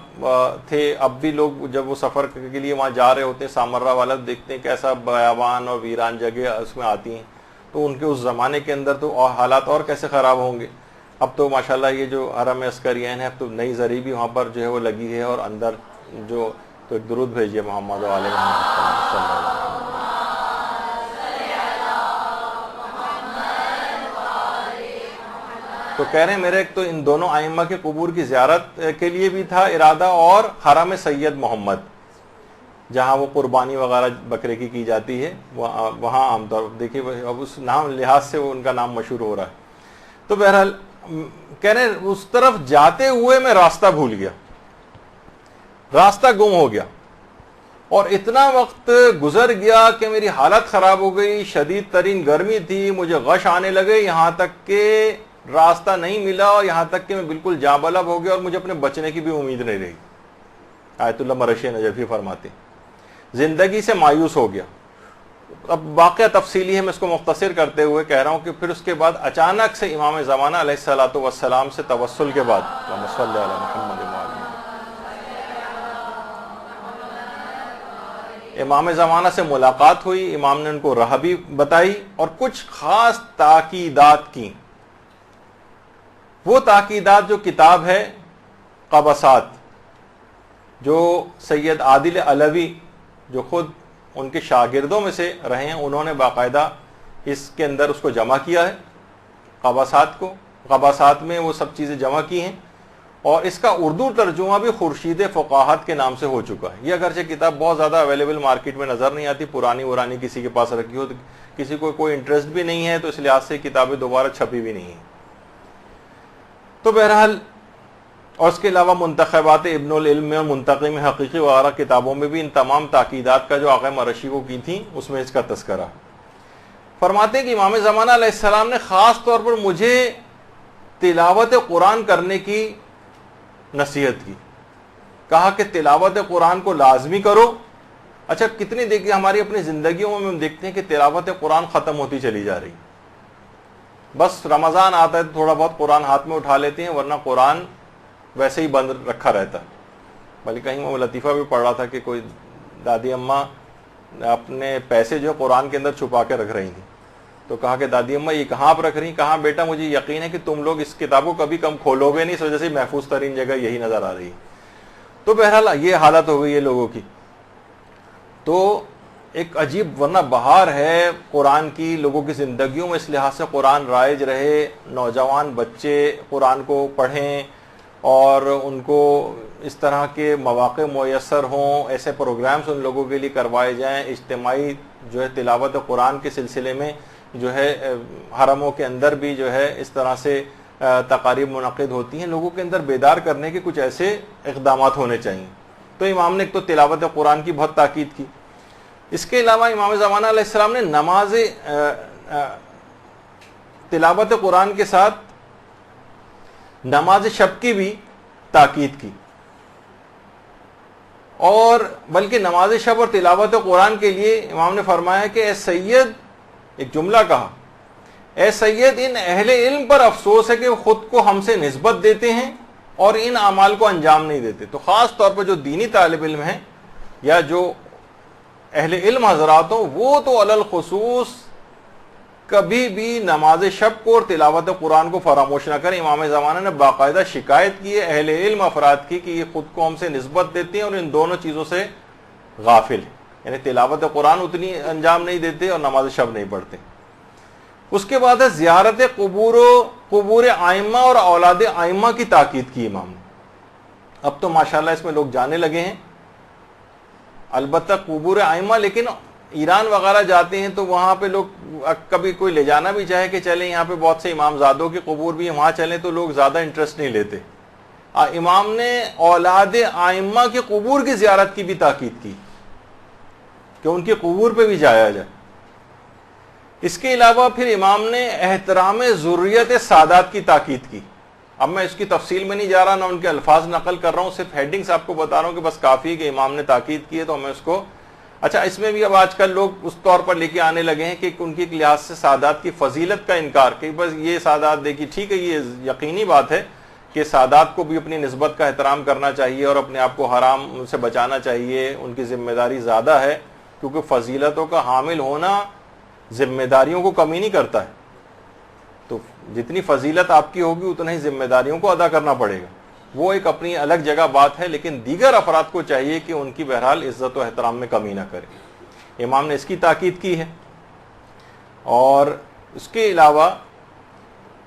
تھے. اب بھی لوگ جب وہ سفر کے لیے وہاں جا رہے ہوتے ہیں, سامرہ والا دیکھتے ہیں کیسا بیابان اور ویران جگہ اس میں آتی ہیں, تو ان کے اس زمانے کے اندر تو حالات اور کیسے خراب ہوں گے. اب تو ماشاءاللہ یہ جو حرم عسکرین ہے, اب تو نئی زری بھی وہاں پر جو ہے وہ لگی ہے, اور اندر جو تو ایک درود بھیجیے محمد و آل محمد صلی اللہ علیہ وسلم. تو کہہ رہے ہیں میرے ایک تو ان دونوں ائمہ کے قبور کی زیارت کے لیے بھی تھا ارادہ, اور حرم سید محمد جہاں وہ قربانی وغیرہ بکرے کی جاتی ہے وہاں عام طور پر دیکھیے اب اس نام لحاظ سے وہ ان کا نام مشہور ہو رہا ہے. تو بہرحال کہہ رہے ہیں اس طرف جاتے ہوئے میں راستہ بھول گیا, راستہ گم ہو گیا, اور اتنا وقت گزر گیا کہ میری حالت خراب ہو گئی, شدید ترین گرمی تھی, مجھے غش آنے لگے, یہاں تک کہ راستہ نہیں ملا, اور یہاں تک کہ میں بالکل جاں بلب ہو گیا اور مجھے اپنے بچنے کی بھی امید نہیں رہی. آیت اللہ مرشی نجفی فرماتے زندگی سے مایوس ہو گیا, اب واقعہ تفصیلی ہے، میں اس کو مختصر کرتے ہوئے کہہ رہا ہوں کہ پھر اس کے بعد اچانک سے امام زمانہ علیہ الصلوۃ والسلام سے توسل کے بعد اللہم صلی علی محمد امام زمانہ سے ملاقات ہوئی، امام نے ان کو راہ بھی بتائی اور کچھ خاص تاکیدات کی. وہ تاکیدات جو کتاب ہے قبسات، جو سید عادل علوی جو خود ان کے شاگردوں میں سے رہے ہیں، انہوں نے باقاعدہ اس کے اندر اس کو جمع کیا ہے، قباسات میں وہ سب چیزیں جمع کی ہیں، اور اس کا اردو ترجمہ بھی خورشید فقاہت کے نام سے ہو چکا ہے. یہ اگرچہ کتاب بہت زیادہ اویلیبل مارکیٹ میں نظر نہیں آتی، پرانی کسی کے پاس رکھی ہو تو کسی کو کوئی انٹرسٹ بھی نہیں ہے، تو اس لحاظ سے کتابیں دوبارہ چھپی بھی نہیں ہیں. تو بہرحال، اور اس کے علاوہ منتخبات ابن العلم اور منتقم حقیقی وغیرہ کتابوں میں بھی ان تمام تاکیدات کا جو آقا مرشی کو کی تھیں اس میں اس کا تذکرہ. فرماتے ہیں کہ امام زمانہ علیہ السلام نے خاص طور پر مجھے تلاوت قرآن کرنے کی نصیحت کی، کہا کہ تلاوت قرآن کو لازمی کرو. اچھا، کتنی دیکھیے ہماری اپنی زندگیوں میں ہم دیکھتے ہیں کہ تلاوت قرآن ختم ہوتی چلی جا رہی، بس رمضان آتا ہے تو تھوڑا بہت قرآن ہاتھ میں اٹھا لیتے ہیں، ورنہ قرآن ویسے ہی بند رکھا رہتا. بلکہ کہیں میں لطیفہ بھی پڑھ رہا تھا کہ کوئی دادی اماں اپنے پیسے جو قرآن کے اندر چھپا کے رکھ رہی تھیں، تو کہا کہ دادی اماں یہ کہاں آپ رکھ رہی ہیں؟ کہا بیٹا مجھے یقین ہے کہ تم لوگ اس کتاب کو کبھی کم کھولو گے نہیں، اس وجہ سے محفوظ ترین جگہ یہی نظر آ رہی ہے. تو بہرحال یہ حالت ہو گئی ہے لوگوں کی. تو ایک عجیب، ورنہ بہار ہے قرآن کی لوگوں کی زندگیوں میں، اس لحاظ سے قرآن رائج رہے، نوجوان بچے قرآن کو پڑھیں اور ان کو اس طرح کے مواقع میسر ہوں، ایسے پروگرامز ان لوگوں کے لیے کروائے جائیں، اجتماعی جو ہے تلاوت قرآن کے سلسلے میں جو ہے حرموں کے اندر بھی جو ہے اس طرح سے تقاریب منعقد ہوتی ہیں. لوگوں کے اندر بیدار کرنے کے کچھ ایسے اقدامات ہونے چاہیے. تو امام نے ایک تو تلاوت قرآن کی بہت تاکید کی. اس کے علاوہ امام زمانہ علیہ السلام نے نماز تلاوت قرآن کے ساتھ نماز شب کی بھی تاکید کی، اور بلکہ نماز شب اور تلاوت قرآن کے لیے امام نے فرمایا کہ اے سید، ایک جملہ کہا، اے سید ان اہل علم پر افسوس ہے کہ وہ خود کو ہم سے نسبت دیتے ہیں اور ان اعمال کو انجام نہیں دیتے. تو خاص طور پر جو دینی طالب علم ہیں یا جو اہل علم حضرات ہوں، وہ تو علی الخصوص کبھی بھی نماز شب کو اور تلاوت قرآن کو فراموش نہ کریں. امام زمانہ نے باقاعدہ شکایت کی ہے اہل علم افراد کی کہ یہ خود کو ہم سے نسبت دیتے ہیں اور ان دونوں چیزوں سے غافل ہیں، یعنی تلاوت قرآن اتنی انجام نہیں دیتے اور نماز شب نہیں پڑھتے. اس کے بعد ہے زیارت قبور ائمہ اور اولاد ائمہ کی تاکید کی امام نے. اب تو ماشاءاللہ اس میں لوگ جانے لگے ہیں، البتہ قبور ائمہ، لیکن ایران وغیرہ جاتے ہیں تو وہاں پہ لوگ کبھی کوئی لے جانا بھی چاہے کہ چلیں یہاں پہ بہت سے امام زادوں کے قبور بھی ہیں، وہاں چلیں، تو لوگ زیادہ انٹرسٹ نہیں لیتے. امام نے اولاد ائمہ کے قبور کی زیارت کی بھی تاکید کی کہ ان کے قبور پہ بھی جایا جائے. اس کے علاوہ پھر امام نے احترام ذریت سادات کی تاکید کی. اب میں اس کی تفصیل میں نہیں جا رہا، نہ ان کے الفاظ نقل کر رہا ہوں، صرف ہیڈنگز آپ کو بتا رہا ہوں کہ بس کافی ہے کہ امام نے تاکید کی ہے تو ہمیں اس کو. اچھا، اس میں بھی اب آج کل لوگ اس طور پر لے کے آنے لگے ہیں کہ ان کی لحاظ سے سادات کی فضیلت کا انکار، کہ بس یہ سادات دیکھیے، ٹھیک ہے یہ یقینی بات ہے کہ سادات کو بھی اپنی نسبت کا احترام کرنا چاہیے اور اپنے آپ کو حرام سے بچانا چاہیے، ان کی ذمہ داری زیادہ ہے، کیونکہ فضیلتوں کا حامل ہونا ذمہ داریوں کو کمی نہیں کرتا ہے. تو جتنی فضیلت آپ کی ہوگی اتنا ہی ذمہ داریوں کو ادا کرنا پڑے گا. وہ ایک اپنی الگ جگہ بات ہے، لیکن دیگر افراد کو چاہیے کہ ان کی بہرحال عزت و احترام میں کمی نہ کرے. امام نے اس کی تاکید کی ہے. اور اس کے علاوہ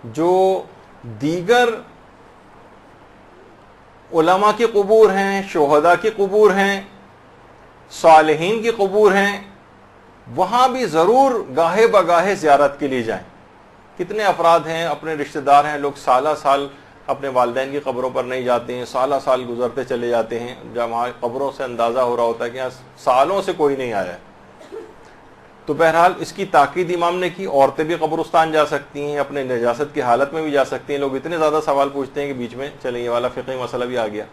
جو دیگر علماء کی قبور ہیں، شہداء کی قبور ہیں، صالحین کی قبور ہیں، وہاں بھی ضرور گاہے بگاہے زیارت کے لیے جائیں. کتنے افراد ہیں، اپنے رشتہ دار ہیں، لوگ سالہ سال اپنے والدین کی قبروں پر نہیں جاتے ہیں، سالہ سال گزرتے چلے جاتے ہیں، جب وہاں قبروں سے اندازہ ہو رہا ہوتا ہے کہ یہاں سالوں سے کوئی نہیں آیا ہے. تو بہرحال اس کی تاکید امام نے کی. عورتیں بھی قبرستان جا سکتی ہیں، اپنے نجاست کی حالت میں بھی جا سکتی ہیں. لوگ اتنے زیادہ سوال پوچھتے ہیں کہ بیچ میں چلیں یہ والا فقہی مسئلہ بھی آ گیا.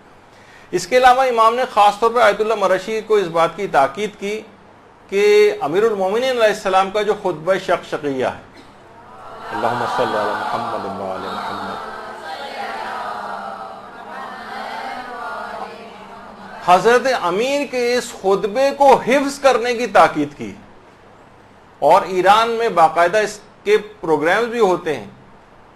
اس کے علاوہ امام نے خاص طور پر آیت اللہ مرشی کو اس بات کی تاکید کی کہ امیر المومنین علیہ السلام کا جو خطبہ شقشقیہ ہے، اللہم صلی علی محمد و علی محمد، حضرت امیر کے اس خطبے کو حفظ کرنے کی تاکید کی، اور ایران میں باقاعدہ اس کے پروگرامز بھی ہوتے ہیں،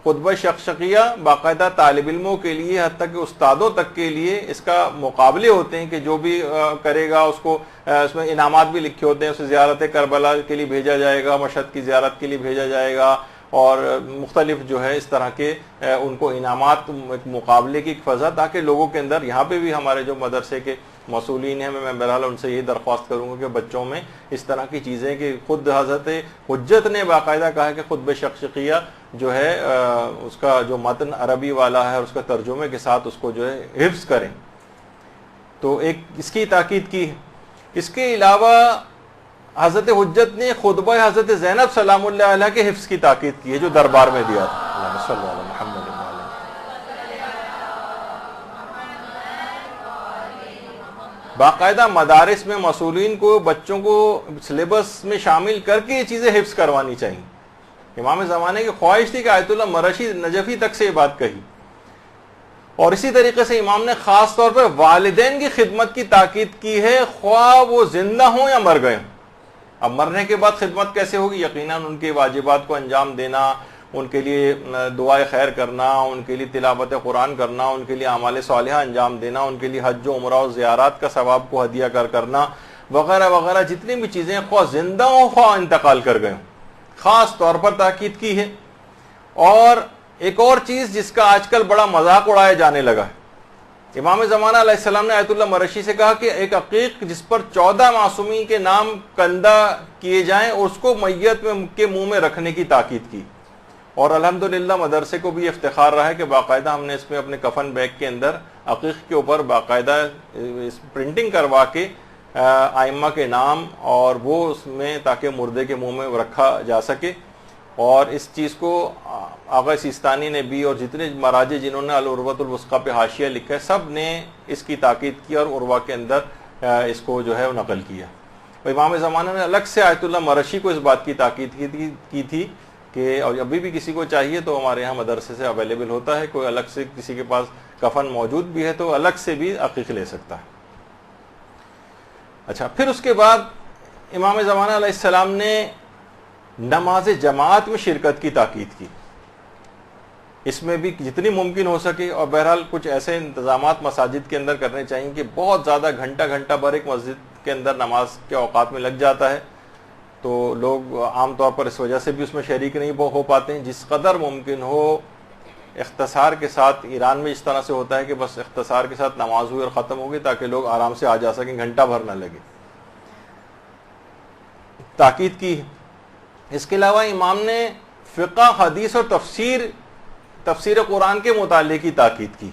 خطبہ شقشقیہ باقاعدہ طالب علموں کے لیے، حتیٰ کہ استادوں تک کے لیے اس کا مقابلے ہوتے ہیں کہ جو بھی کرے گا اس کو اس میں انعامات بھی لکھے ہوتے ہیں، اسے زیارت کربلا کے لیے بھیجا جائے گا، مشہد کی زیارت کے لیے بھیجا جائے گا، اور مختلف جو ہے اس طرح کے ان کو انعامات، ایک مقابلے کی ایک فضا، تاکہ لوگوں کے اندر، یہاں پہ بھی ہمارے جو مدرسے کے مسئولین ہیں، میں بہرحال ان سے یہی درخواست کروں گا کہ بچوں میں اس طرح کی چیزیں، کہ خود حضرت حجت نے باقاعدہ کہا ہے کہ خطبہ شقشقیہ جو ہے اس کا جو متن عربی والا ہے اور اس کا ترجمے کے ساتھ اس کو جو ہے حفظ کریں، تو ایک اس کی تاکید کی ہے۔ اس کے علاوہ حضرت حجت نے خطبہ حضرت زینب سلام اللہ علیہ کے حفظ کی تاکید کی ہے، جو دربار میں دیا تھا، اللہم صلی علی محمد۔ باقاعدہ مدارس میں مسئولین کو بچوں کو سلیبس میں شامل کر کے یہ چیزیں حفظ کروانی چاہیے۔ امام زمانے کی خواہش تھی کہ آیت اللہ مرشی نجفی تک سے یہ بات کہی، اور اسی طریقے سے امام نے خاص طور پر والدین کی خدمت کی تاکید کی ہے، خواہ وہ زندہ ہوں یا مر گئے ہوں۔ اب مرنے کے بعد خدمت کیسے ہوگی؟ یقیناً ان کے واجبات کو انجام دینا، ان کے لیے دعائے خیر کرنا، ان کے لیے تلاوت قرآن کرنا، ان کے لیے اعمال صالحہ انجام دینا، ان کے لیے حج و عمرہ و زیارات کا ثواب کو ہدیہ کرنا وغیرہ وغیرہ، جتنی بھی چیزیں خواہ زندہ ہوں خواہ انتقال کر گئے ہوں، خاص طور پر تاکید کی ہے۔ اور ایک اور چیز جس کا آج کل بڑا مذاق اڑایا جانے لگا ہے، امام زمانہ علیہ السلام نے آیت اللہ مرشی سے کہا کہ ایک عقیق جس پر 14 معصومین کے نام کندہ کیے جائیں، اس کو میت کے منہ میں رکھنے کی تاکید کی، اور الحمدللہ مدرسے کو بھی افتخار رہا ہے کہ باقاعدہ ہم نے اس میں اپنے کفن بیگ کے اندر عقیق کے اوپر باقاعدہ پرنٹنگ کروا کے ائمہ کے نام اور وہ اس میں، تاکہ مردے کے منہ میں رکھا جا سکے۔ اور اس چیز کو آغا سیستانی نے بھی، اور جتنے مراجع جنہوں نے العروۃ الوثقیٰ پہ حاشیہ لکھا ہے، سب نے اس کی تاکید کی اور عروہ کے اندر اس کو جو ہے نقل کیا۔ امام زمانہ نے الگ سے آیت اللہ مرشی کو اس بات کی تاکید کی تھی کہ، اور ابھی بھی کسی کو چاہیے تو ہمارے یہاں مدرسے سے اویلیبل ہوتا ہے، کوئی الگ سے کسی کے پاس کفن موجود بھی ہے تو الگ سے بھی عقیق لے سکتا ہے۔ اچھا، پھر اس کے بعد امام زمانہ علیہ السلام نے نماز جماعت میں شرکت کی تاکید کی، اس میں بھی جتنی ممکن ہو سکے، اور بہرحال کچھ ایسے انتظامات مساجد کے اندر کرنے چاہیے کہ بہت زیادہ گھنٹہ بھر ایک مسجد کے اندر نماز کے اوقات میں لگ جاتا ہے، تو لوگ عام طور پر اس وجہ سے بھی اس میں شریک نہیں ہو پاتے ہیں۔ جس قدر ممکن ہو اختصار کے ساتھ، ایران میں اس طرح سے ہوتا ہے کہ بس اختصار کے ساتھ نماز ہوئی اور ختم ہو گئی، تاکہ لوگ آرام سے آ جا سکیں، گھنٹہ بھر نہ لگے، تاکید کی۔ اس کے علاوہ امام نے فقہ، حدیث اور تفسیر قرآن کے مطالعے کی تاکید کی،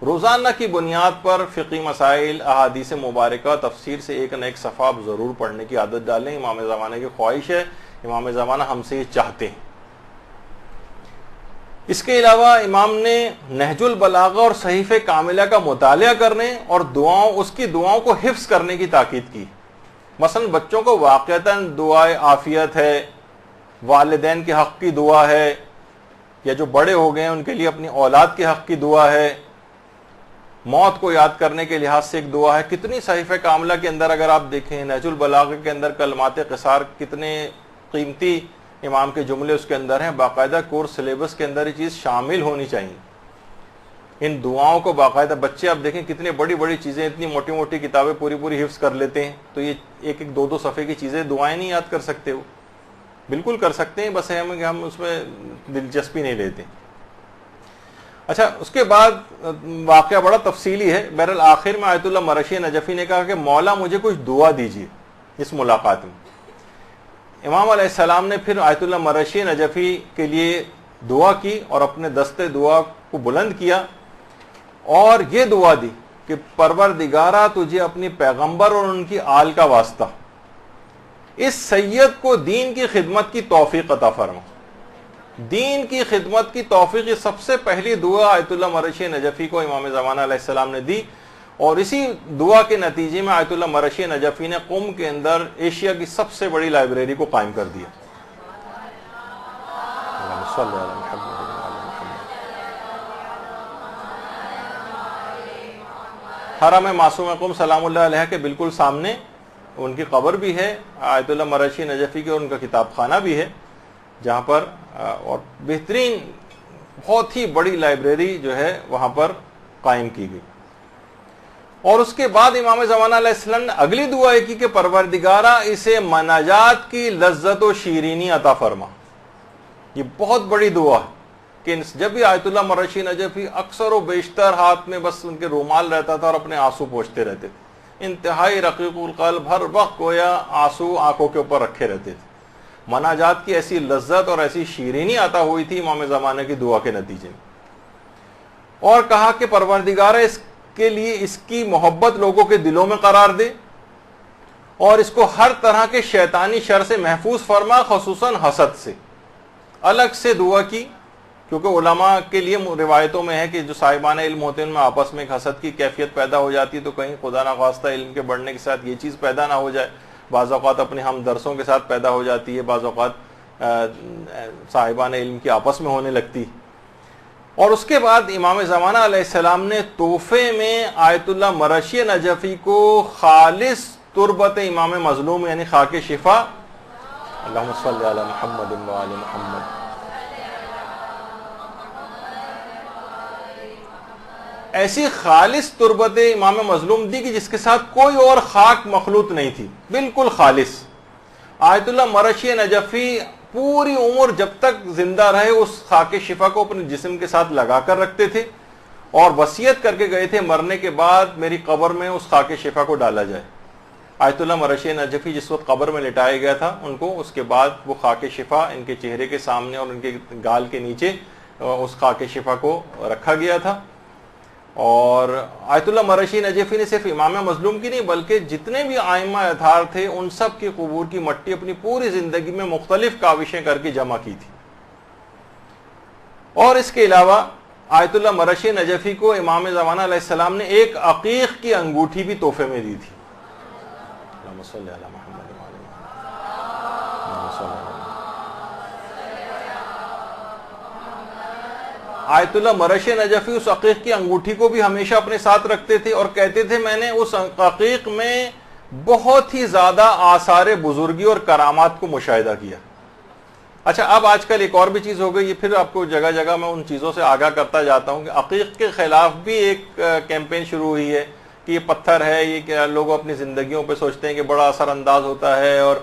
روزانہ کی بنیاد پر فقہی مسائل، احادیث مبارکہ، تفسیر سے ایک نہ ایک صفحہ آپ ضرور پڑھنے کی عادت ڈالیں، امام زمانہ کی خواہش ہے، امام زمانہ ہم سے یہ چاہتے ہیں۔ اس کے علاوہ امام نے نہج البلاغہ اور صحیفہ کاملہ کا مطالعہ کرنے اور اس کی دعاؤں کو حفظ کرنے کی تاکید کی۔ مثلا بچوں کو واقعتاً دعائے عافیت ہے، والدین کے حق کی دعا ہے، یا جو بڑے ہو گئے ہیں ان کے لیے اپنی اولاد کے حق کی دعا ہے، موت کو یاد کرنے کے لحاظ سے ایک دعا ہے۔ کتنی صحیفہ کاملہ کے اندر اگر آپ دیکھیں، نہج البلاغہ کے اندر کلمات قصار، کتنے قیمتی امام کے جملے اس کے اندر ہیں، باقاعدہ کورس سلیبس کے اندر یہ چیز شامل ہونی چاہیے۔ ان دعاؤں کو باقاعدہ، بچے آپ دیکھیں کتنے بڑی بڑی چیزیں، اتنی موٹی موٹی کتابیں پوری حفظ کر لیتے ہیں، تو یہ ایک دو صفحے کی چیزیں، دعائیں نہیں یاد کر سکتے، وہ بالکل کر سکتے ہیں، بس ہم اس میں دلچسپی نہیں لیتے۔ اچھا، اس کے بعد واقعہ بڑا تفصیلی ہے، بہرحال آخر میں آیت اللہ مرشی نجفی نے کہا کہ مولا مجھے کچھ دعا دیجیے اس ملاقات میں۔ امام علیہ السلام نے پھر آیت اللہ مرشی نجفی کے لیے دعا کی اور اپنے دستے دعا کو بلند کیا اور یہ دعا دی کہ پروردگارہ تجھے اپنی پیغمبر اور ان کی آل کا واسطہ اس سید کو دین کی خدمت کی توفیق عطا فرما۔ دین کی خدمت کی توفیق، یہ سب سے پہلی دعا آیت اللہ مرشی نجفی کو امام زمانہ علیہ السلام نے دی، اور اسی دعا کے نتیجے میں آیت اللہ مرشی نجفی نے قم کے اندر ایشیا کی سب سے بڑی لائبریری کو قائم کر دیا. اللہم صلی علی محمد وعلی محمد. حرم معصوم قم سلام اللہ علیہ کے بالکل سامنے ان کی قبر بھی ہے, آیت اللہ مرشی نجفی کے, اور ان کا کتاب خانہ بھی ہے جہاں پر اور بہترین بہت ہی بڑی لائبریری جو ہے وہاں پر قائم کی گئی. اور اس کے بعد امام زمانہ علیہ السلام نے اگلی دعا کی کہ پروردگارہ اسے مناجات کی لذت و شیرینی عطا فرما. یہ بہت بڑی دعا ہے کہ جب بھی آیت اللہ مرشی نجفی اکثر و بیشتر ہاتھ میں بس ان کے رومال رہتا تھا اور اپنے آنسو پوچھتے رہتے تھے, انتہائی رقیق القلب, ہر وقت گویا آنسو آنکھوں کے اوپر رکھے رہتے تھے. مناجات کی ایسی لذت اور ایسی شیرینی عطا ہوئی تھی امام زمانے کی دعا کے نتیجے میں. اور کہا کہ پروردگارہ اس کے لیے اس کی محبت لوگوں کے دلوں میں قرار دے اور اس کو ہر طرح کے شیطانی شر سے محفوظ فرما, خصوصاً حسد سے. الگ سے دعا کی کیونکہ علماء کے لیے روایتوں میں ہے کہ جو صاحبان علم ہوتے ہیں ان میں آپس میں ایک حسد کی کیفیت پیدا ہو جاتی ہے, تو کہیں خدا نخواستہ علم کے بڑھنے کے ساتھ یہ چیز پیدا نہ ہو جائے. بعض اوقات اپنے ہم درسوں کے ساتھ پیدا ہو جاتی ہے, بعض اوقات صاحبان علم کی آپس میں ہونے لگتی. اور اس کے بعد امام زمانہ علیہ السلام نے تحفے میں آیت اللہ مرشی نجفی کو خالص تربت امام مظلوم یعنی خاک شفا, اللہم صلی علی محمد وعلی محمد, ایسی خالص تربت امام مظلوم دی کہ جس کے ساتھ کوئی اور خاک مخلوط نہیں تھی, بالکل خالص. آیت اللہ مرشی نجفی پوری عمر جب تک زندہ رہے اس خاک شفا کو اپنے جسم کے ساتھ لگا کر رکھتے تھے اور وصیت کر کے گئے تھے مرنے کے بعد میری قبر میں اس خاک شفا کو ڈالا جائے. آیت اللہ مرشی نجفی جس وقت قبر میں لٹایا گیا تھا ان کو اس کے بعد وہ خاک شفا ان کے چہرے کے سامنے اور ان کے گال کے نیچے اس خاک شفا کو رکھا گیا تھا. اور آیت اللہ مرشی نجفی نے صرف امام مظلوم کی نہیں بلکہ جتنے بھی ائمہ اطہار تھے ان سب کی قبور کی مٹی اپنی پوری زندگی میں مختلف کاوشیں کر کے جمع کی تھی. اور اس کے علاوہ آیت اللہ مرشی نجفی کو امام زمانہ علیہ السلام نے ایک عقیق کی انگوٹھی بھی تحفے میں دی تھی. اللہم صلی علی محمد وعلی محمد. آیت اللہ مرشی نجفی اس عقیق کی انگوٹھی کو بھی ہمیشہ اپنے ساتھ رکھتے تھے اور کہتے تھے میں نے اس عقیق میں بہت ہی زیادہ آثار بزرگی اور کرامات کو مشاہدہ کیا. اچھا, اب آج کل ایک اور بھی چیز ہو گئی, پھر آپ کو جگہ جگہ میں ان چیزوں سے آگاہ کرتا جاتا ہوں کہ عقیق کے خلاف بھی ایک کیمپین شروع ہوئی ہے کہ یہ پتھر ہے, یہ کہ لوگ اپنی زندگیوں پہ سوچتے ہیں کہ بڑا اثر انداز ہوتا ہے اور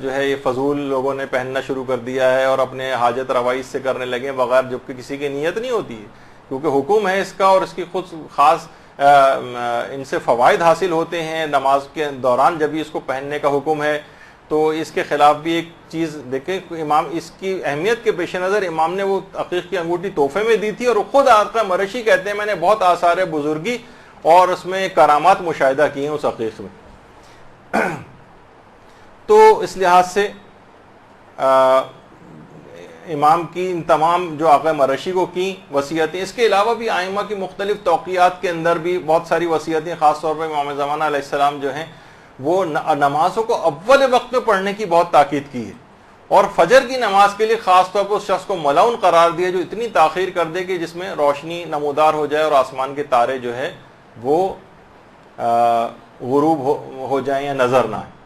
جو ہے یہ فضول لوگوں نے پہننا شروع کر دیا ہے اور اپنے حاجت روائی سے کرنے لگے بغیر جبکہ کسی کی نیت نہیں ہوتی ہے, کیونکہ حکم ہے اس کا اور اس کی خود خاص ان سے فوائد حاصل ہوتے ہیں. نماز کے دوران جب بھی اس کو پہننے کا حکم ہے تو اس کے خلاف بھی ایک چیز دیکھیں, امام اس کی اہمیت کے پیش نظر امام نے وہ عقیق کی انگوٹھی تحفے میں دی تھی اور خود آقا مرشی کہتے ہیں میں نے بہت آثار بزرگی اور اس میں کرامات مشاہدہ کی ہیں اس عقیق میں. تو اس لحاظ سے امام کی ان تمام جو آقا مرشی کو کی وصیتیں, اس کے علاوہ بھی ائمہ کی مختلف توقیات کے اندر بھی بہت ساری وصیتیں, خاص طور پر امام زمانہ علیہ السلام جو ہیں وہ نمازوں کو اول وقت میں پڑھنے کی بہت تاکید کی ہے اور فجر کی نماز کے لیے خاص طور پر اس شخص کو ملعون قرار دیا جو اتنی تاخیر کر دے کہ جس میں روشنی نمودار ہو جائے اور آسمان کے تارے جو ہے وہ غروب ہو جائیں یا نظر نہ آئیں.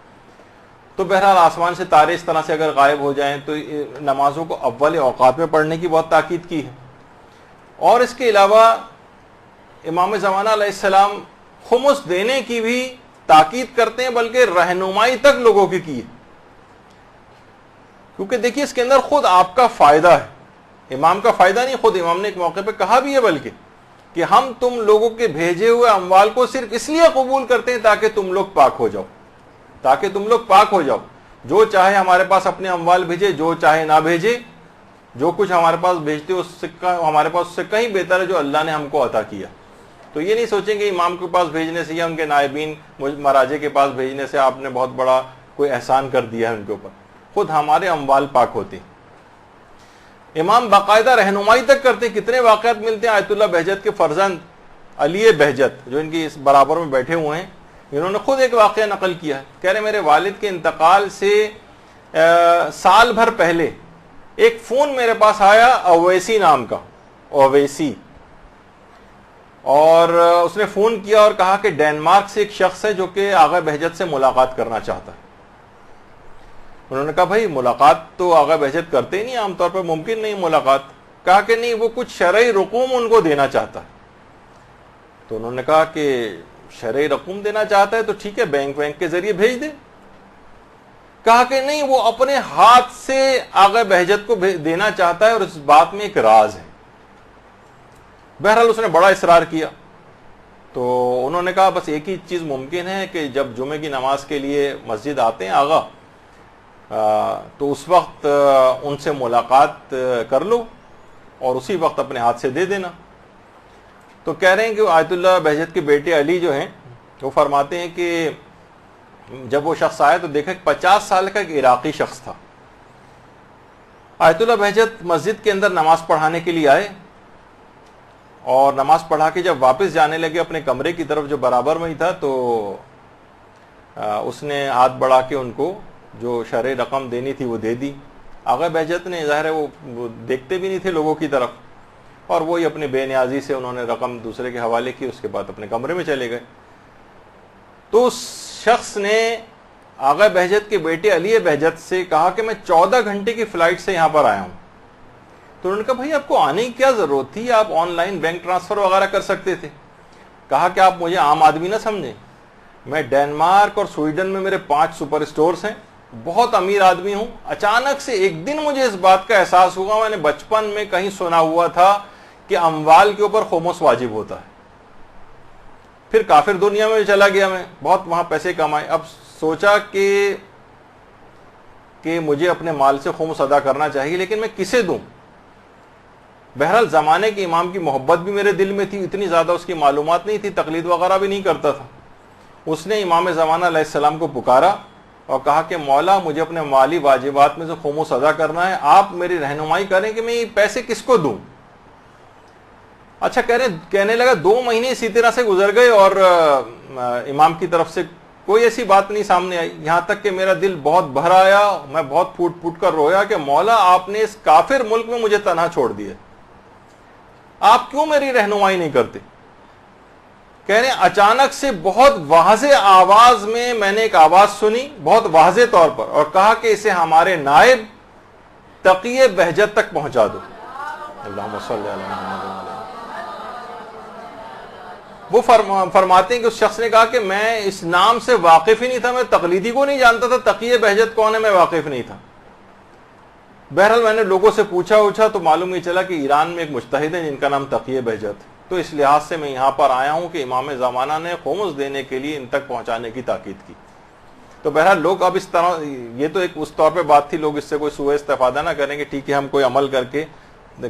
تو بہرحال آسمان سے تارے اس طرح سے اگر غائب ہو جائیں تو نمازوں کو اول اوقات میں پڑھنے کی بہت تاکید کی ہے. اور اس کے علاوہ امام زمانہ علیہ السلام خمس دینے کی بھی تاکید کرتے ہیں بلکہ رہنمائی تک لوگوں کی ہے, کیونکہ دیکھیے اس کے اندر خود آپ کا فائدہ ہے, امام کا فائدہ نہیں. خود امام نے ایک موقع پہ کہا بھی ہے بلکہ کہ ہم تم لوگوں کے بھیجے ہوئے اموال کو صرف اس لیے قبول کرتے ہیں تاکہ تم لوگ پاک ہو جاؤ, تاکہ تم لوگ پاک ہو جاؤ. جو چاہے ہمارے پاس اپنے اموال بھیجے, جو چاہے نہ بھیجے, جو کچھ ہمارے پاس بھیجتے اس سے ہمارے پاس اس سے کہیں بہتر ہے جو اللہ نے ہم کو عطا کیا. تو یہ نہیں سوچیں کہ امام کے پاس بھیجنے سے یا ان کے نائبین مراجع کے پاس بھیجنے سے آپ نے بہت بڑا کوئی احسان کر دیا ہے ان کے اوپر. خود ہمارے اموال پاک ہوتے. امام باقاعدہ رہنمائی تک کرتے. کتنے واقعات ملتے ہیں, آیت اللہ بہجت کے فرزند علی بہجت جو ان کی اس برابر میں بیٹھے ہوئے ہیں، انہوں نے خود ایک واقعہ نقل کیا ہے. کہہ رہے میرے والد کے انتقال سے سال بھر پہلے ایک فون میرے پاس آیا اویسی نام کا، اویسی، اور اس نے فون کیا اور کہا کہ ڈینمارک سے ایک شخص ہے جو کہ آغا بہجت سے ملاقات کرنا چاہتا ہے. انہوں نے کہا بھائی ملاقات تو آغا بہجت کرتے ہی نہیں، عام طور پر ممکن نہیں ملاقات. کہا کہ نہیں، وہ کچھ شرعی رقوم ان کو دینا چاہتا ہے. تو انہوں نے کہا کہ شرعی رقوم دینا چاہتا ہے تو ٹھیک ہے، بینک کے ذریعے بھیج دے. کہا کہ نہیں، وہ اپنے ہاتھ سے آغا بہجت کو دینا چاہتا ہے اور اس بات میں ایک راز ہے. بہرحال اس نے بڑا اصرار کیا. تو انہوں نے کہا بس ایک ہی چیز ممکن ہے کہ جب جمعے کی نماز کے لیے مسجد آتے ہیں آغا، تو اس وقت ان سے ملاقات کر لو اور اسی وقت اپنے ہاتھ سے دے دینا. تو کہہ رہے ہیں کہ آیت اللہ بہجت کے بیٹے علی جو ہیں وہ فرماتے ہیں کہ جب وہ شخص آیا تو دیکھا کہ 50 سال کا ایک عراقی شخص تھا. آیت اللہ بہجت مسجد کے اندر نماز پڑھانے کے لیے آئے اور نماز پڑھا کے جب واپس جانے لگے اپنے کمرے کی طرف جو برابر میں ہی تھا، تو اس نے ہاتھ بڑھا کے ان کو جو شرعی رقم دینی تھی وہ دے دی. آغا بہجت نے ظاہر ہے وہ دیکھتے بھی نہیں تھے لوگوں کی طرف، اور وہی اپنی بے نیازی سے انہوں نے رقم دوسرے کے حوالے کی، اس کے بعد اپنے کمرے میں چلے گئے. تو اس شخص نے آغا بہجت کے بیٹے علی بہجت سے کہا کہ میں 14 گھنٹے کی فلائٹ سے یہاں پر آیا ہوں. تو انہوں نے کہا بھائی آپ کو آنے کی کیا ضرورت تھی، آپ آن لائن بینک ٹرانسفر وغیرہ کر سکتے تھے. کہا کہ آپ مجھے عام آدمی نہ سمجھیں، میں ڈینمارک اور سویڈن میں میرے 5 سپر اسٹورز ہیں، بہت امیر آدمی ہوں. اچانک سے ایک دن مجھے اس بات کا احساس ہوا، میں نے بچپن میں کہیں سنا ہوا تھا کہ اموال کے اوپر خمس واجب ہوتا ہے. پھر کافر دنیا میں چلا گیا، میں بہت وہاں پیسے کمائے. اب سوچا کہ مجھے اپنے مال سے خمس ادا کرنا چاہیے، لیکن میں کسے دوں. بہرحال زمانے کے امام کی محبت بھی میرے دل میں تھی، اتنی زیادہ اس کی معلومات نہیں تھی، تقلید وغیرہ بھی نہیں کرتا تھا. اس نے امام زمانہ علیہ السلام کو پکارا اور کہا کہ مولا مجھے اپنے مالی واجبات میں سے خمس ادا کرنا ہے، آپ میری رہنمائی کریں کہ میں یہ پیسے کس کو دوں. اچھا کہنے لگا 2 مہینے اسی طرح سے گزر گئے اور امام کی طرف سے کوئی ایسی بات نہیں سامنے آئی، یہاں تک کہ میرا دل بہت بھر آیا، میں بہت پھوٹ پھوٹ کر رویا کہ مولا آپ نے اس کافر ملک میں مجھے تنہا چھوڑ دیا، آپ کیوں میری رہنمائی نہیں کرتے. کہہ رہے ہیں اچانک سے بہت واضح آواز میں نے ایک آواز سنی بہت واضح طور پر، اور کہا کہ اسے ہمارے نائب تقی بہجت تک پہنچا دو. اللہم صلی علی محمد. وہ فرماتے ہیں کہ اس شخص نے کہا کہ میں اس نام سے واقف ہی نہیں تھا، میں تقلیدی کو نہیں جانتا تھا، تقی بہجت کون ہے میں واقف نہیں تھا. بہرحال میں نے لوگوں سے پوچھا تو معلوم یہ چلا کہ ایران میں ایک مجتہد ہے جن کا نام تقی بہجت. تو اس لحاظ سے میں یہاں پر آیا ہوں کہ امام زمانہ نے خمس دینے کے لیے ان تک پہنچانے کی تاکید کی. تو بہرحال لوگ اب اس طرح، یہ تو ایک اس طور پہ بات تھی، لوگ اس سے کوئی سوء استفادہ نہ کریں کہ ٹھیک ہے ہم کوئی عمل کر کے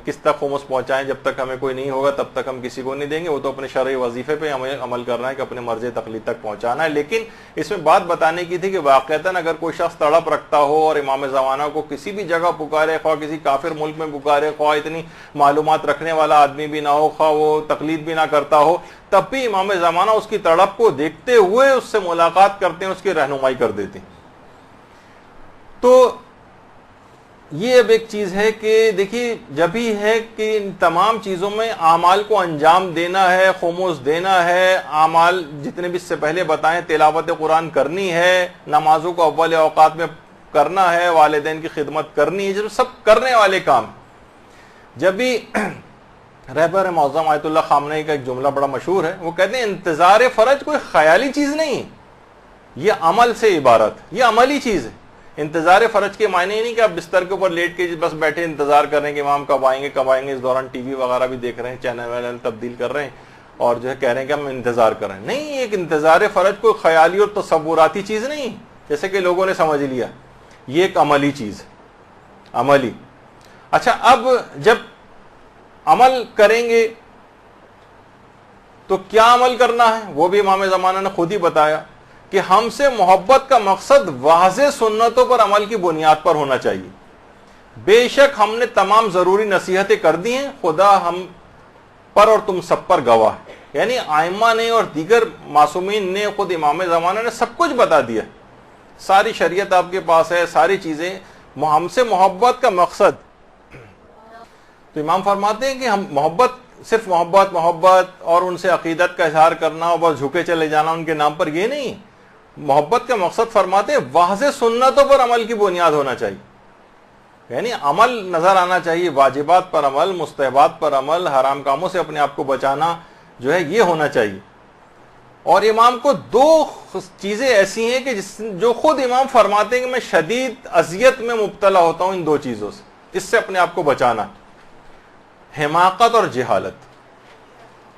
کس تک خمس پہنچائیں، جب تک ہمیں کوئی نہیں ہوگا تب تک ہم کسی کو نہیں دیں گے. وہ تو اپنے شرعی وظیفے پہ ہمیں عمل کرنا ہے کہ اپنے مرض تقلید تک پہنچانا ہے. لیکن اس میں بات بتانے کی تھی کہ واقعتاً اگر کوئی شخص تڑپ رکھتا ہو اور امام زمانہ کو کسی بھی جگہ پکارے، خواہ کسی کافر ملک میں پکارے، خواہ اتنی معلومات رکھنے والا آدمی بھی نہ ہو، خواہ وہ تقلید بھی نہ کرتا ہو، تب بھی امام زمانہ اس کی تڑپ کو دیکھتے ہوئے اس سے ملاقات کرتے ہیں، اس کی رہنمائی کر دیتے ہیں. تو یہ اب ایک چیز ہے کہ دیکھیے جب ہی ہے کہ ان تمام چیزوں میں اعمال کو انجام دینا ہے، خمس دینا ہے، اعمال جتنے بھی اس سے پہلے بتائیں، تلاوت قرآن کرنی ہے، نمازوں کو اول اوقات میں کرنا ہے، والدین کی خدمت کرنی ہے، جب سب کرنے والے کام. جب بھی رہبر معظم آیت اللہ خامنہئی کا ایک جملہ بڑا مشہور ہے، وہ کہتے ہیں انتظار فرج کوئی خیالی چیز نہیں، یہ عمل سے عبارت، یہ عملی چیز ہے. انتظار فرج کے معنی نہیں کہ آپ بستر کے اوپر لیٹ کے بس بیٹھے انتظار کر رہے ہیں کہ امام کب آئیں گے، اس دوران ٹی وی وغیرہ بھی دیکھ رہے ہیں، چینل وینل تبدیل کر رہے ہیں اور جو ہے کہہ رہے ہیں کہ ہم انتظار کر رہے ہیں. نہیں، ایک انتظار فرج کوئی خیالی اور تصوراتی چیز نہیں جیسے کہ لوگوں نے سمجھ لیا، یہ ایک عملی چیز ہے، عملی. اچھا اب جب عمل کریں گے تو کیا عمل کرنا ہے وہ بھی امام زمانہ نے خود ہی بتایا کہ ہم سے محبت کا مقصد واضح سنتوں پر عمل کی بنیاد پر ہونا چاہیے. بے شک ہم نے تمام ضروری نصیحتیں کر دی ہیں، خدا ہم پر اور تم سب پر گواہ ہے. یعنی ائمہ نے اور دیگر معصومین نے، خود امام زمانہ نے سب کچھ بتا دیا، ساری شریعت آپ کے پاس ہے، ساری چیزیں، ہم سے محبت کا مقصد۔ تو امام فرماتے ہیں کہ ہم محبت، صرف محبت اور ان سے عقیدت کا اظہار کرنا اور بس جھکے چلے جانا ان کے نام پر، یہ نہیں۔ محبت کا مقصد فرماتے ہیں واضح سنتوں پر عمل کی بنیاد ہونا چاہیے، یعنی عمل نظر آنا چاہیے، واجبات پر عمل، مستحبات پر عمل، حرام کاموں سے اپنے آپ کو بچانا جو ہے یہ ہونا چاہیے۔ اور امام کو دو چیزیں ایسی ہیں کہ جو خود امام فرماتے ہیں کہ میں شدید اذیت میں مبتلا ہوتا ہوں ان دو چیزوں سے، اس سے اپنے آپ کو بچانا، حماقت اور جہالت۔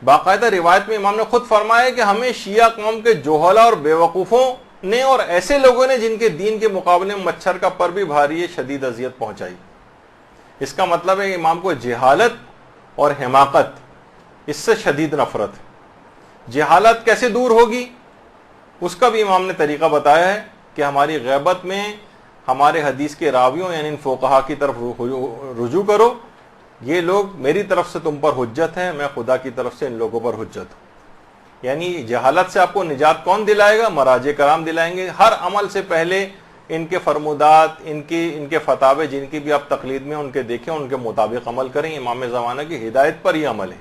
باقاعدہ روایت میں امام نے خود فرمایا کہ ہمیں شیعہ قوم کے جوہلا اور بیوقوفوں نے اور ایسے لوگوں نے جن کے دین کے مقابلے میں مچھر کا پر بھی بھاری ہے شدید اذیت پہنچائی۔ اس کا مطلب ہے کہ امام کو جہالت اور حماقت اس سے شدید نفرت۔ جہالت کیسے دور ہوگی اس کا بھی امام نے طریقہ بتایا ہے کہ ہماری غیبت میں ہمارے حدیث کے راویوں یعنی ان فقہا کی طرف رجوع کرو، یہ لوگ میری طرف سے تم پر حجت ہیں، میں خدا کی طرف سے ان لوگوں پر حجت ہوں۔ یعنی جہالت سے آپ کو نجات کون دلائے گا؟ مراجع کرام دلائیں گے۔ ہر عمل سے پہلے ان کے فرمودات، ان کے فتاوے جن کی بھی آپ تقلید میں ان کے دیکھیں، ان کے مطابق عمل کریں۔ امام زمانہ کی ہدایت پر یہ عمل ہے،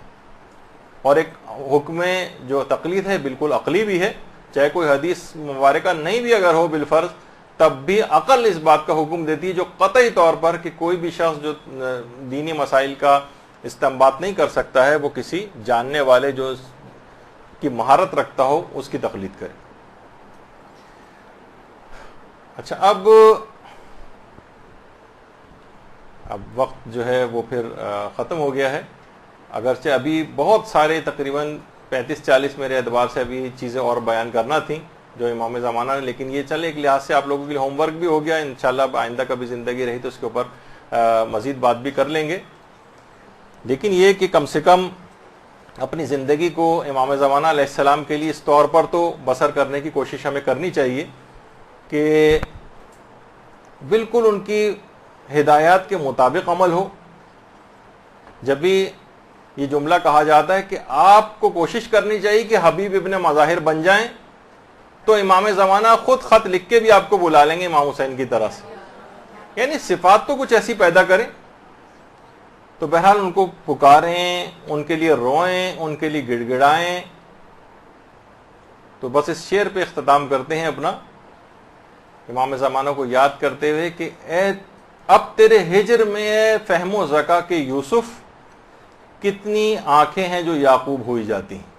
اور ایک حکم جو تقلید ہے بالکل عقلی بھی ہے، چاہے کوئی حدیث مبارکہ نہیں بھی اگر ہو بالفرض، تب بھی عقل اس بات کا حکم دیتی ہے جو قطعی طور پر کہ کوئی بھی شخص جو دینی مسائل کا استنباط نہیں کر سکتا ہے وہ کسی جاننے والے جو اس کی مہارت رکھتا ہو اس کی تقلید کرے۔ اچھا، اب وقت جو ہے وہ پھر ختم ہو گیا ہے، اگرچہ ابھی بہت سارے تقریباً 35-40 میرے اعتبار سے ابھی چیزیں اور بیان کرنا تھیں جو امام زمانہ نے، لیکن یہ چلے ایک لحاظ سے آپ لوگوں کے لیے ہوم ورک بھی ہو گیا۔ انشاءاللہ آئندہ کبھی زندگی رہی تو اس کے اوپر مزید بات بھی کر لیں گے، لیکن یہ کہ کم سے کم اپنی زندگی کو امام زمانہ علیہ السلام کے لیے اس طور پر تو بسر کرنے کی کوشش ہمیں کرنی چاہیے کہ بالکل ان کی ہدایات کے مطابق عمل ہو۔ جب بھی یہ جملہ کہا جاتا ہے کہ آپ کو کوشش کرنی چاہیے کہ حبیب ابن مظاہر بن جائیں، تو امام زمانہ خود خط لکھ کے بھی آپ کو بلا لیں گے امام حسین کی طرح سے، یعنی صفات تو کچھ ایسی پیدا کریں۔ تو بہرحال ان کو پکاریں، ان کے لیے روئیں، ان کے لیے گڑ گڑائیں۔ تو بس اس شعر پہ اختتام کرتے ہیں اپنا، امام زمانہ کو یاد کرتے ہوئے کہ اے اب تیرے ہجر میں اے فہم و ذکا کے یوسف، کتنی آنکھیں ہیں جو یعقوب ہوئی جاتی ہیں۔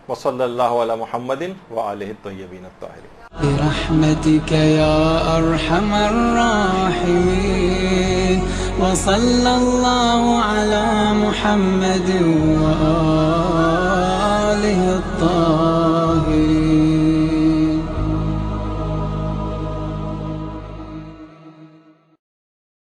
وصلی اللہ علی محمد وآلہ الطیبین الطاہرین۔ برحمتك يا أرحم الراحمين، وصلى الله على محمد وآله الطاهرين۔